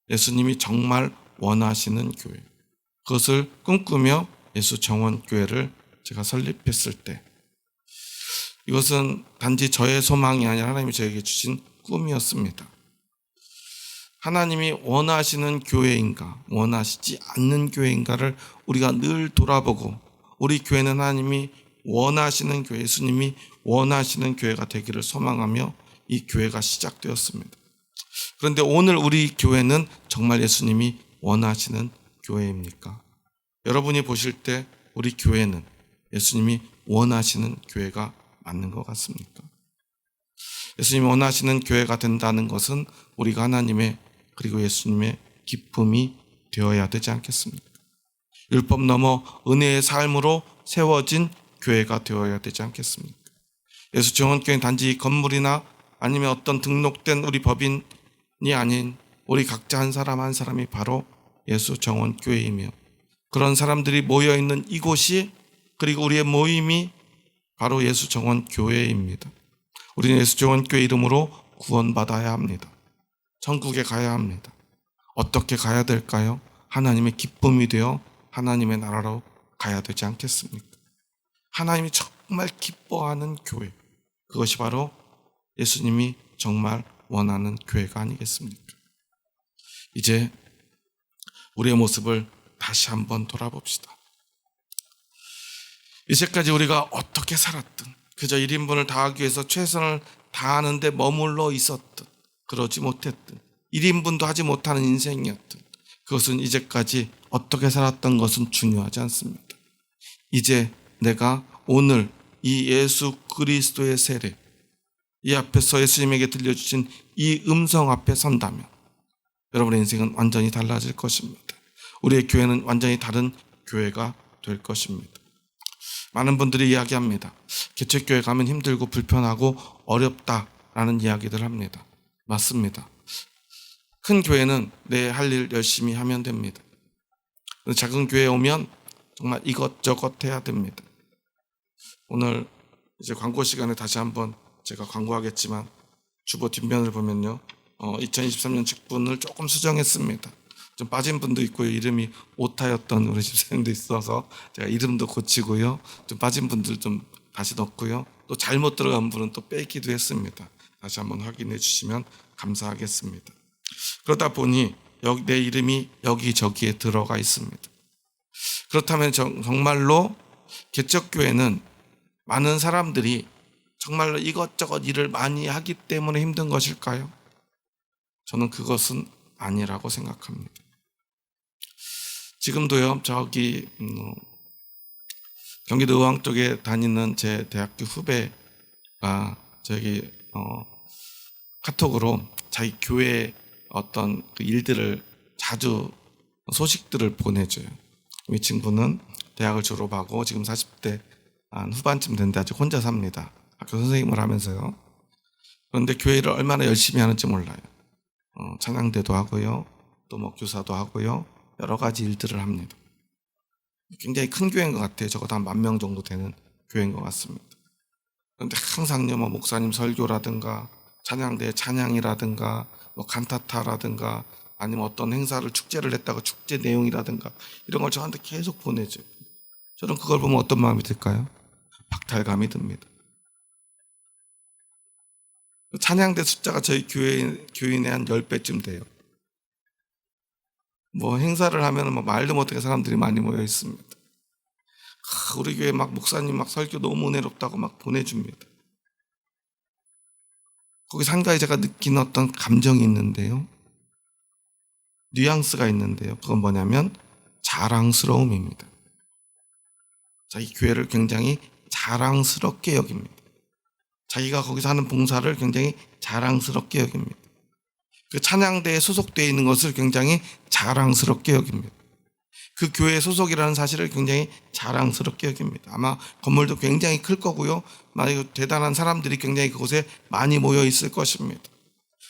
예수님이 정말 원하시는 교회, 그것을 꿈꾸며 예수정원교회를 제가 설립했을 때 이것은 단지 저의 소망이 아니라 하나님이 저에게 주신 꿈이었습니다. 하나님이 원하시는 교회인가, 원하시지 않는 교회인가를 우리가 늘 돌아보고, 우리 교회는 하나님이 원하시는 교회, 예수님이 원하시는 교회가 되기를 소망하며 이 교회가 시작되었습니다. 그런데 오늘 우리 교회는 정말 예수님이 원하시는 교회입니까? 여러분이 보실 때 우리 교회는 예수님이 원하시는 교회가 맞는 것 같습니까? 예수님이 원하시는 교회가 된다는 것은 우리가 하나님의, 그리고 예수님의 기쁨이 되어야 되지 않겠습니까? 율법 넘어 은혜의 삶으로 세워진 교회가 되어야 되지 않겠습니까? 예수정원교회는 단지 건물이나 아니면 어떤 등록된 우리 법인이 아닌 우리 각자 한 사람 한 사람이 바로 예수정원교회이며, 그런 사람들이 모여있는 이곳이, 그리고 우리의 모임이 바로 예수정원교회입니다. 우리는 예수정원교회 이름으로 구원받아야 합니다. 천국에 가야 합니다. 어떻게 가야 될까요? 하나님의 기쁨이 되어 하나님의 나라로 가야 되지 않겠습니까? 하나님이 정말 기뻐하는 교회, 그것이 바로 예수님이 정말 원하는 교회가 아니겠습니까? 이제 우리의 모습을 다시 한번 돌아봅시다. 이제까지 우리가 어떻게 살았든, 그저 1인분을 다하기 위해서 최선을 다하는데 머물러 있었든, 그러지 못했든, 1인분도 하지 못하는 인생이었든, 그것은 이제까지 어떻게 살았던 것은 중요하지 않습니다. 이제 내가 오늘 이 예수 그리스도의 세례, 이 앞에서 예수님에게 들려주신 이 음성 앞에 선다면 여러분의 인생은 완전히 달라질 것입니다. 우리의 교회는 완전히 다른 교회가 될 것입니다. 많은 분들이 이야기합니다. 개척교회 가면 힘들고 불편하고 어렵다라는 이야기들 합니다. 맞습니다. 큰 교회는 내 할 일 열심히 하면 됩니다. 작은 교회에 오면 정말 이것저것 해야 됩니다. 오늘 이제 광고 시간에 다시 한번 제가 광고하겠지만 주보 뒷면을 보면요, 2023년 직분을 조금 수정했습니다. 좀 빠진 분도 있고요, 이름이 오타였던 우리 집사님도 있어서 제가 이름도 고치고요, 좀 빠진 분들 좀 다시 넣고요, 또 잘못 들어간 분은 또 빼기도 했습니다. 다시 한번 확인해 주시면 감사하겠습니다. 그러다 보니 내 이름이 여기저기에 들어가 있습니다. 그렇다면 정말로 개척교회는 많은 사람들이 정말로 이것저것 일을 많이 하기 때문에 힘든 것일까요? 저는 그것은 아니라고 생각합니다. 지금도요, 저기 경기도 의왕 쪽에 다니는 제 대학교 후배가 저기 카톡으로 자기 교회 어떤 그 일들을 자주 소식들을 보내줘요. 이 친구는 대학을 졸업하고 지금 40대 한 후반쯤 됐는데 아직 혼자 삽니다. 학교 선생님을 하면서요. 그런데 교회를 얼마나 열심히 하는지 몰라요. 찬양대도 하고요. 또 뭐 교사도 하고요. 여러 가지 일들을 합니다. 굉장히 큰 교회인 것 같아요. 적어도 한 10,000명 정도 되는 교회인 것 같습니다. 그런데 항상요, 뭐 목사님 설교라든가 찬양대 찬양이라든가 뭐 칸타타라든가 아니면 어떤 행사를 축제를 했다가 축제 내용이라든가 이런 걸 저한테 계속 보내줘요. 저는 그걸 보면 어떤 마음이 들까요? 박탈감이 듭니다. 찬양대 숫자가 저희 교인의 한 10배쯤 돼요. 뭐 행사를 하면 뭐 말도 못하게 사람들이 많이 모여 있습니다. 우리 교회 막 목사님 막 설교 너무 은혜롭다고 막 보내줍니다. 거기서 한 가지 제가 느낀 어떤 감정이 있는데요. 뉘앙스가 있는데요. 그건 뭐냐면 자랑스러움입니다. 자기 교회를 굉장히 자랑스럽게 여깁니다. 자기가 거기서 하는 봉사를 굉장히 자랑스럽게 여깁니다. 그 찬양대에 소속되어 있는 것을 굉장히 자랑스럽게 여깁니다. 그 교회 소속이라는 사실을 굉장히 자랑스럽게 여깁니다. 아마 건물도 굉장히 클 거고요. 만약에 대단한 사람들이 굉장히 그곳에 많이 모여 있을 것입니다.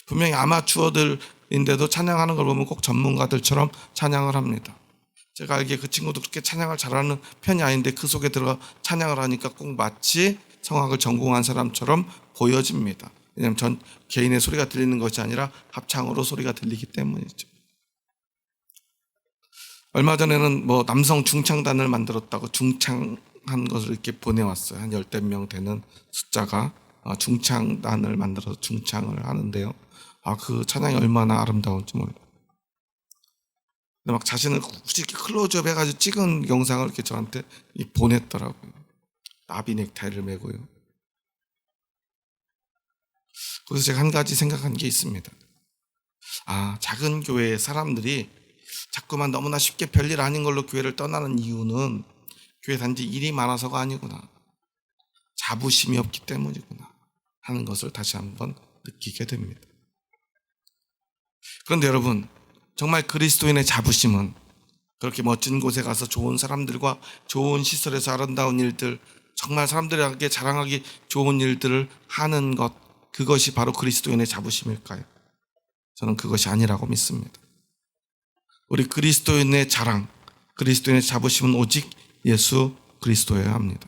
분명히 아마추어들인데도 찬양하는 걸 보면 꼭 전문가들처럼 찬양을 합니다. 제가 알기에 그 친구도 그렇게 찬양을 잘하는 편이 아닌데 그 속에 들어가 찬양을 하니까 꼭 마치 성악을 전공한 사람처럼 보여집니다. 왜냐하면 전 개인의 소리가 들리는 것이 아니라 합창으로 소리가 들리기 때문이죠. 얼마 전에는 뭐 남성 중창단을 만들었다고 중창한 것을 이렇게 보내왔어요. 한 10명 되는 숫자가 중창단을 만들어서 중창을 하는데요. 그 찬양이 얼마나 아름다운지 몰라요. 근데 막 자신을 굳이 이렇게 클로즈업 해가지고 찍은 영상을 이렇게 저한테 보냈더라고요. 나비 넥타이를 메고요. 그래서 제가 한 가지 생각한 게 있습니다. 작은 교회의 사람들이 자꾸만 너무나 쉽게 별일 아닌 걸로 교회를 떠나는 이유는 교회 단지 일이 많아서가 아니구나. 자부심이 없기 때문이구나 하는 것을 다시 한번 느끼게 됩니다. 그런데 여러분, 정말 그리스도인의 자부심은 그렇게 멋진 곳에 가서 좋은 사람들과 좋은 시설에서 아름다운 일들, 정말 사람들에게 자랑하기 좋은 일들을 하는 것, 그것이 바로 그리스도인의 자부심일까요? 저는 그것이 아니라고 믿습니다. 우리 그리스도인의 자랑, 그리스도인의 자부심은 오직 예수 그리스도여야 합니다.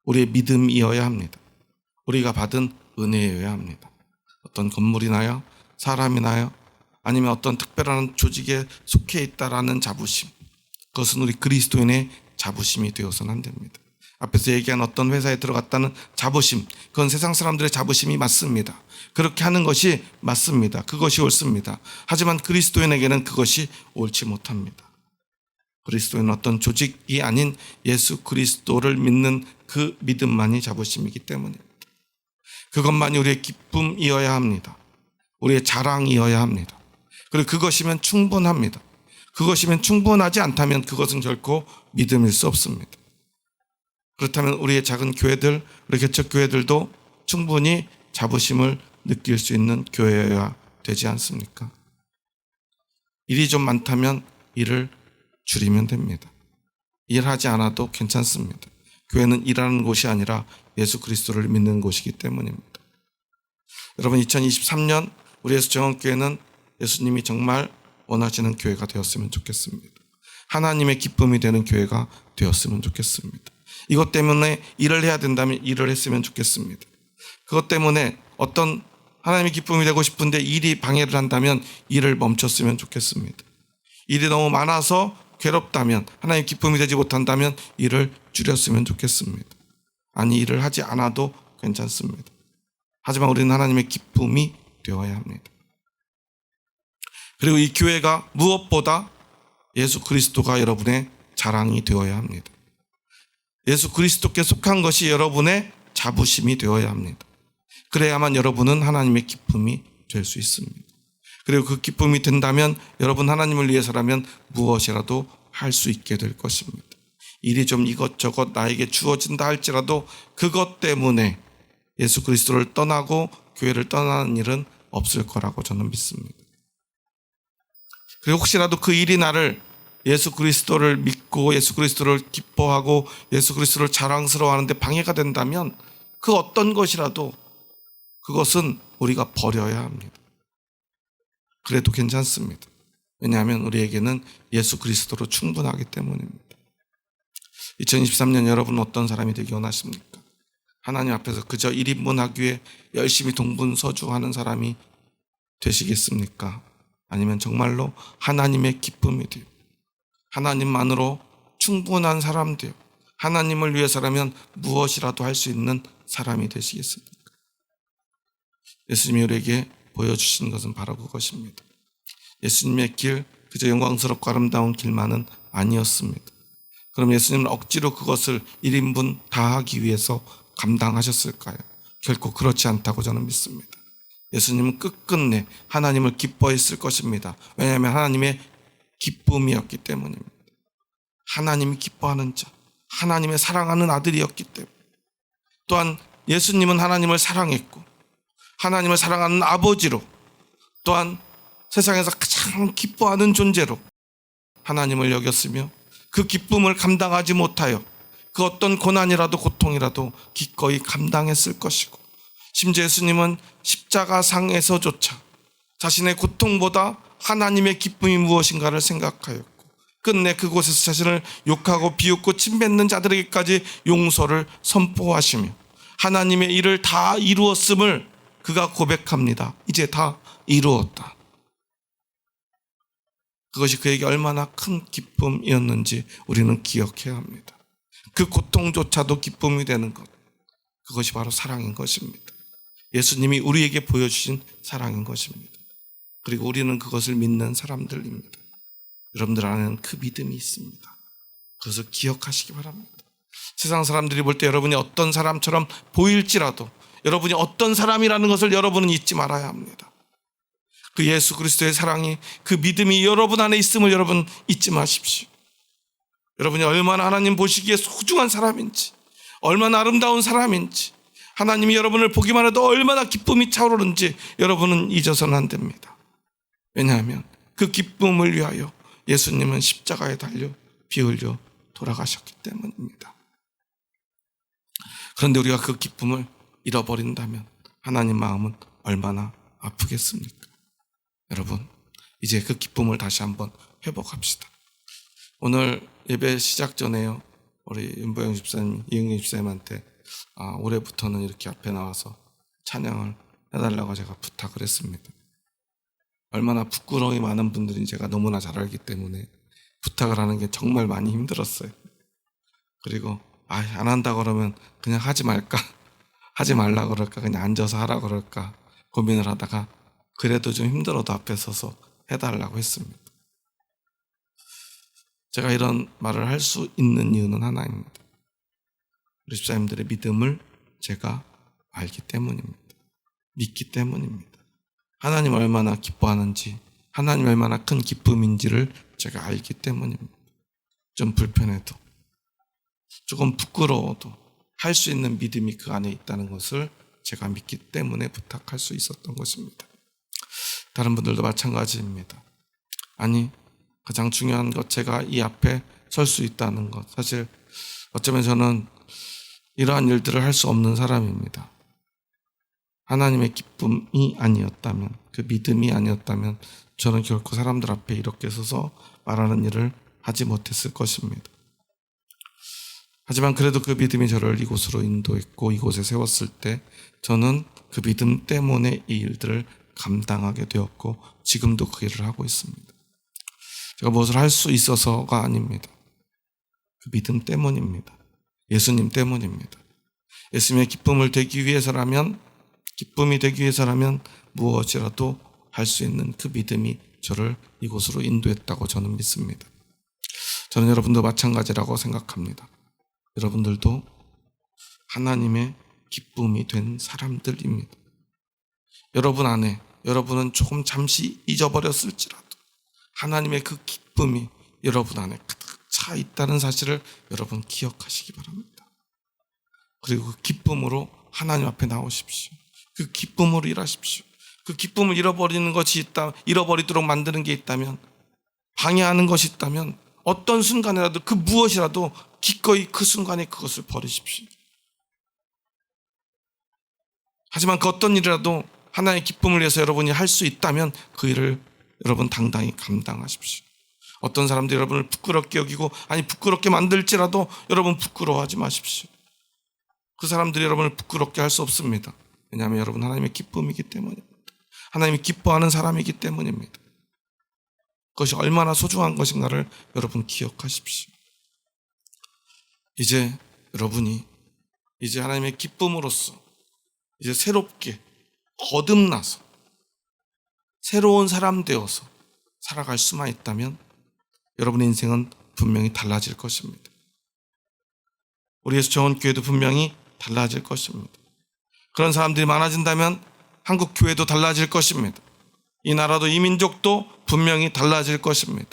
우리의 믿음이어야 합니다. 우리가 받은 은혜여야 합니다. 어떤 건물이나요? 사람이나요? 아니면 어떤 특별한 조직에 속해 있다라는 자부심, 그것은 우리 그리스도인의 자부심이 되어서는 안 됩니다. 앞에서 얘기한 어떤 회사에 들어갔다는 자부심, 그건 세상 사람들의 자부심이 맞습니다. 그렇게 하는 것이 맞습니다. 그것이 옳습니다. 하지만 그리스도인에게는 그것이 옳지 못합니다. 그리스도인은 어떤 조직이 아닌 예수 그리스도를 믿는 그 믿음만이 자부심이기 때문입니다. 그것만이 우리의 기쁨이어야 합니다. 우리의 자랑이어야 합니다. 그리고 그것이면 충분합니다. 그것이면 충분하지 않다면 그것은 결코 믿음일 수 없습니다. 그렇다면 우리의 작은 교회들, 우리 개척교회들도 충분히 자부심을 느낄 수 있는 교회여야 되지 않습니까? 일이 좀 많다면 일을 줄이면 됩니다. 일하지 않아도 괜찮습니다. 교회는 일하는 곳이 아니라 예수 그리스도를 믿는 곳이기 때문입니다. 여러분, 2023년 우리 예수정원교회는 예수님이 정말 원하시는 교회가 되었으면 좋겠습니다. 하나님의 기쁨이 되는 교회가 되었으면 좋겠습니다. 이것 때문에 일을 해야 된다면 일을 했으면 좋겠습니다. 그것 때문에 어떤 하나님의 기쁨이 되고 싶은데 일이 방해를 한다면 일을 멈췄으면 좋겠습니다. 일이 너무 많아서 괴롭다면, 하나님의 기쁨이 되지 못한다면 일을 줄였으면 좋겠습니다. 아니, 일을 하지 않아도 괜찮습니다. 하지만 우리는 하나님의 기쁨이 되어야 합니다. 그리고 이 교회가 무엇보다 예수 그리스도가 여러분의 자랑이 되어야 합니다. 예수 그리스도께 속한 것이 여러분의 자부심이 되어야 합니다. 그래야만 여러분은 하나님의 기쁨이 될 수 있습니다. 그리고 그 기쁨이 된다면 여러분 하나님을 위해서라면 무엇이라도 할 수 있게 될 것입니다. 일이 좀 이것저것 나에게 주어진다 할지라도 그것 때문에 예수 그리스도를 떠나고 교회를 떠나는 일은 없을 거라고 저는 믿습니다. 그리고 혹시라도 그 일이 나를 예수 그리스도를 믿고 예수 그리스도를 기뻐하고 예수 그리스도를 자랑스러워하는데 방해가 된다면 그 어떤 것이라도 그것은 우리가 버려야 합니다. 그래도 괜찮습니다. 왜냐하면 우리에게는 예수 그리스도로 충분하기 때문입니다. 2023년 여러분은 어떤 사람이 되기 원하십니까? 하나님 앞에서 그저 1인분 하기 위해 열심히 동분서주하는 사람이 되시겠습니까? 아니면 정말로 하나님의 기쁨이 되어 하나님만으로 충분한 사람 되어 하나님을 위해서라면 무엇이라도 할 수 있는 사람이 되시겠습니까? 예수님이 우리에게 보여주신 것은 바로 그것입니다. 예수님의 길, 그저 영광스럽고 아름다운 길만은 아니었습니다. 그럼 예수님은 억지로 그것을 1인분 다 하기 위해서 감당하셨을까요? 결코 그렇지 않다고 저는 믿습니다. 예수님은 끝끝내 하나님을 기뻐했을 것입니다. 왜냐하면 하나님의 기쁨이었기 때문입니다. 하나님이 기뻐하는 자, 하나님의 사랑하는 아들이었기 때문에. 또한 예수님은 하나님을 사랑했고 하나님을 사랑하는 아버지로, 또한 세상에서 가장 기뻐하는 존재로 하나님을 여겼으며 그 기쁨을 감당하지 못하여 그 어떤 고난이라도 고통이라도 기꺼이 감당했을 것이고, 심지어 예수님은 십자가상에서조차 자신의 고통보다 하나님의 기쁨이 무엇인가를 생각하였고 끝내 그곳에서 자신을 욕하고 비웃고 침뱉는 자들에게까지 용서를 선포하시며 하나님의 일을 다 이루었음을 그가 고백합니다. 이제 다 이루었다. 그것이 그에게 얼마나 큰 기쁨이었는지 우리는 기억해야 합니다. 그 고통조차도 기쁨이 되는 것, 그것이 바로 사랑인 것입니다. 예수님이 우리에게 보여주신 사랑인 것입니다. 그리고 우리는 그것을 믿는 사람들입니다. 여러분들 안에는 그 믿음이 있습니다. 그것을 기억하시기 바랍니다. 세상 사람들이 볼 때 여러분이 어떤 사람처럼 보일지라도 여러분이 어떤 사람이라는 것을 여러분은 잊지 말아야 합니다. 그 예수 그리스도의 사랑이, 그 믿음이 여러분 안에 있음을 여러분 잊지 마십시오. 여러분이 얼마나 하나님 보시기에 소중한 사람인지, 얼마나 아름다운 사람인지, 하나님이 여러분을 보기만 해도 얼마나 기쁨이 차오르는지 여러분은 잊어서는 안 됩니다. 왜냐하면 그 기쁨을 위하여 예수님은 십자가에 달려 피 흘려 돌아가셨기 때문입니다. 그런데 우리가 그 기쁨을 잃어버린다면 하나님 마음은 얼마나 아프겠습니까? 여러분, 이제 그 기쁨을 다시 한번 회복합시다. 오늘 예배 시작 전에요, 우리 윤보영 집사님, 이영경 집사님한테 올해부터는 이렇게 앞에 나와서 찬양을 해달라고 제가 부탁을 했습니다. 얼마나 부끄러움이 많은 분들인 제가 너무나 잘 알기 때문에 부탁을 하는 게 정말 많이 힘들었어요. 그리고 안 한다 그러면 그냥 하지 말까, 하지 말라 그럴까, 그냥 앉아서 하라 그럴까 고민을 하다가 그래도 좀 힘들어도 앞에 서서 해달라고 했습니다. 제가 이런 말을 할 수 있는 이유는 하나입니다. 우리 집사님들의 믿음을 제가 알기 때문입니다. 믿기 때문입니다. 하나님 얼마나 기뻐하는지, 하나님 얼마나 큰 기쁨인지를 제가 알기 때문입니다. 좀 불편해도, 조금 부끄러워도 할 수 있는 믿음이 그 안에 있다는 것을 제가 믿기 때문에 부탁할 수 있었던 것입니다. 다른 분들도 마찬가지입니다. 가장 중요한 것, 제가 이 앞에 설 수 있다는 것. 사실 어쩌면 저는 이러한 일들을 할 수 없는 사람입니다. 하나님의 기쁨이 아니었다면, 그 믿음이 아니었다면 저는 결코 사람들 앞에 이렇게 서서 말하는 일을 하지 못했을 것입니다. 하지만 그래도 그 믿음이 저를 이곳으로 인도했고 이곳에 세웠을 때 저는 그 믿음 때문에 이 일들을 감당하게 되었고 지금도 그 일을 하고 있습니다. 제가 무엇을 할 수 있어서가 아닙니다. 그 믿음 때문입니다. 예수님 때문입니다. 예수님의 기쁨이 되기 위해서라면 무엇이라도 할 수 있는 그 믿음이 저를 이곳으로 인도했다고 저는 믿습니다. 저는 여러분도 마찬가지라고 생각합니다. 여러분들도 하나님의 기쁨이 된 사람들입니다. 여러분 안에, 여러분은 조금 잠시 잊어버렸을지라도 하나님의 그 기쁨이 여러분 안에 가득 차 있다는 사실을 여러분 기억하시기 바랍니다. 그리고 그 기쁨으로 하나님 앞에 나오십시오. 그 기쁨으로 일하십시오. 그 기쁨을 잃어버리는 것이 있다, 잃어버리도록 만드는 게 있다면, 방해하는 것이 있다면 어떤 순간이라도 그 무엇이라도 기꺼이 그 순간에 그것을 버리십시오. 하지만 그 어떤 일이라도 하나의 기쁨을 위해서 여러분이 할 수 있다면 그 일을 여러분 당당히 감당하십시오. 어떤 사람들이 여러분을 부끄럽게 여기고, 아니 부끄럽게 만들지라도 여러분 부끄러워하지 마십시오. 그 사람들이 여러분을 부끄럽게 할 수 없습니다. 왜냐하면 여러분 하나님의 기쁨이기 때문입니다. 하나님이 기뻐하는 사람이기 때문입니다. 그것이 얼마나 소중한 것인가를 여러분 기억하십시오. 이제 여러분이 이제 하나님의 기쁨으로써 이제 새롭게 거듭나서 새로운 사람 되어서 살아갈 수만 있다면 여러분의 인생은 분명히 달라질 것입니다. 우리 예수 정원교회도 분명히 달라질 것입니다. 그런 사람들이 많아진다면 한국 교회도 달라질 것입니다. 이 나라도 이 민족도 분명히 달라질 것입니다.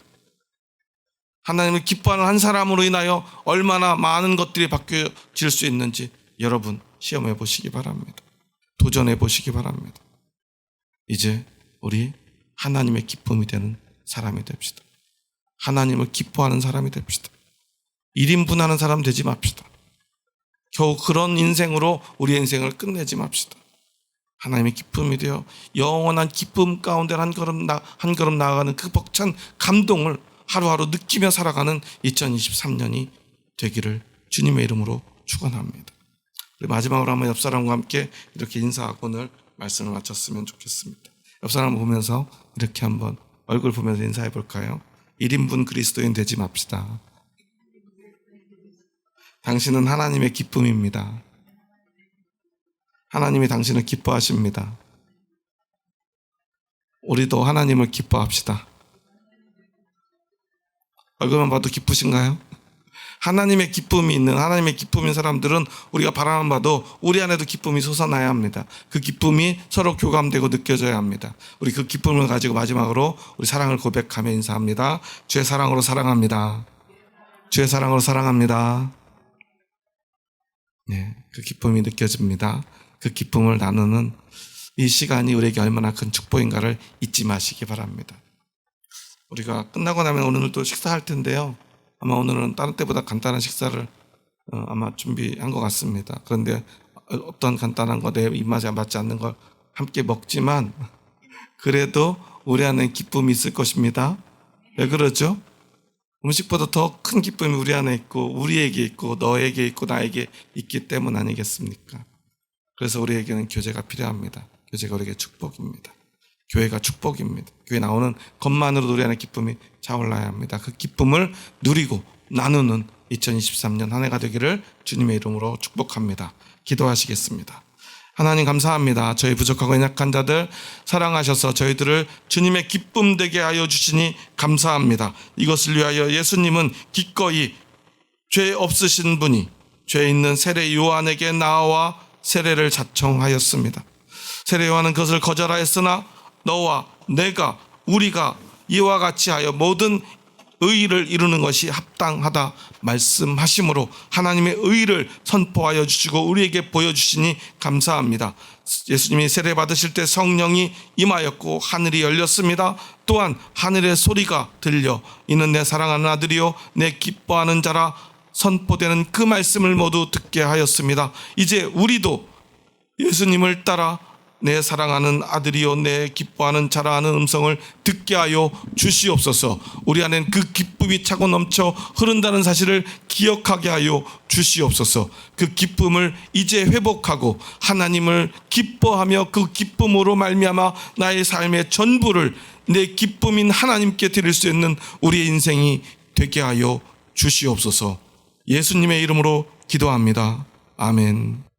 하나님을 기뻐하는 한 사람으로 인하여 얼마나 많은 것들이 바뀌어질 수 있는지 여러분 시험해 보시기 바랍니다. 도전해 보시기 바랍니다. 이제 우리 하나님의 기쁨이 되는 사람이 됩시다. 하나님을 기뻐하는 사람이 됩시다. 1인분하는 사람 되지 맙시다. 겨우 그런 인생으로 우리의 인생을 끝내지 맙시다. 하나님의 기쁨이 되어 영원한 기쁨 가운데 한 걸음 나아가는 그 벅찬 감동을 하루하루 느끼며 살아가는 2023년이 되기를 주님의 이름으로 축원합니다. 우리 마지막으로 한번 옆 사람과 함께 이렇게 인사하고 오늘 말씀을 마쳤으면 좋겠습니다. 옆 사람 보면서 이렇게 한번 얼굴 보면서 인사해 볼까요? 1인분 그리스도인 되지 맙시다. 당신은 하나님의 기쁨입니다. 하나님이 당신을 기뻐하십니다. 우리도 하나님을 기뻐합시다. 얼굴만 봐도 기쁘신가요? 하나님의 기쁨이 있는, 하나님의 기쁨인 사람들은 우리가 바라만 봐도 우리 안에도 기쁨이 솟아나야 합니다. 그 기쁨이 서로 교감되고 느껴져야 합니다. 우리 그 기쁨을 가지고 마지막으로 우리 사랑을 고백하며 인사합니다. 주의 사랑으로 사랑합니다. 주의 사랑으로 사랑합니다. 네, 그 기쁨이 느껴집니다. 그 기쁨을 나누는 이 시간이 우리에게 얼마나 큰 축복인가를 잊지 마시기 바랍니다. 우리가 끝나고 나면 오늘도 식사할 텐데요. 아마 오늘은 다른 때보다 간단한 식사를 아마 준비한 것 같습니다. 그런데 어떤 간단한 거 내 입맛에 맞지 않는 걸 함께 먹지만 그래도 우리 안에 기쁨이 있을 것입니다. 왜 그러죠? 음식보다 더 큰 기쁨이 우리 안에 있고 우리에게 있고 너에게 있고 나에게 있기 때문 아니겠습니까? 그래서 우리에게는 교제가 필요합니다. 교제가 우리에게 축복입니다. 교회가 축복입니다. 교회 나오는 것만으로도 우리 안에 기쁨이 차올라야 합니다. 그 기쁨을 누리고 나누는 2023년 한 해가 되기를 주님의 이름으로 축복합니다. 기도하시겠습니다. 하나님 감사합니다. 저희 부족하고 연약한 자들 사랑하셔서 저희들을 주님의 기쁨 되게 하여 주시니 감사합니다. 이것을 위하여 예수님은 기꺼이 죄 없으신 분이 죄 있는 세례 요한에게 나와 세례를 자청하였습니다. 세례 요한은 그것을 거절하였으나 너와 내가 우리가 이와 같이 하여 모든 의를 이루는 것이 합당하다 말씀하심으로 하나님의 의를 선포하여 주시고 우리에게 보여주시니 감사합니다. 예수님이 세례 받으실 때 성령이 임하였고 하늘이 열렸습니다. 또한 하늘의 소리가 들려 이는 내 사랑하는 아들이요 내 기뻐하는 자라 선포되는 그 말씀을 모두 듣게 하였습니다. 이제 우리도 예수님을 따라 내 사랑하는 아들이요 내 기뻐하는 자라 하는 음성을 듣게 하여 주시옵소서. 우리 안엔 그 기쁨이 차고 넘쳐 흐른다는 사실을 기억하게 하여 주시옵소서. 그 기쁨을 이제 회복하고 하나님을 기뻐하며 그 기쁨으로 말미암아 나의 삶의 전부를 내 기쁨인 하나님께 드릴 수 있는 우리의 인생이 되게 하여 주시옵소서. 예수님의 이름으로 기도합니다. 아멘.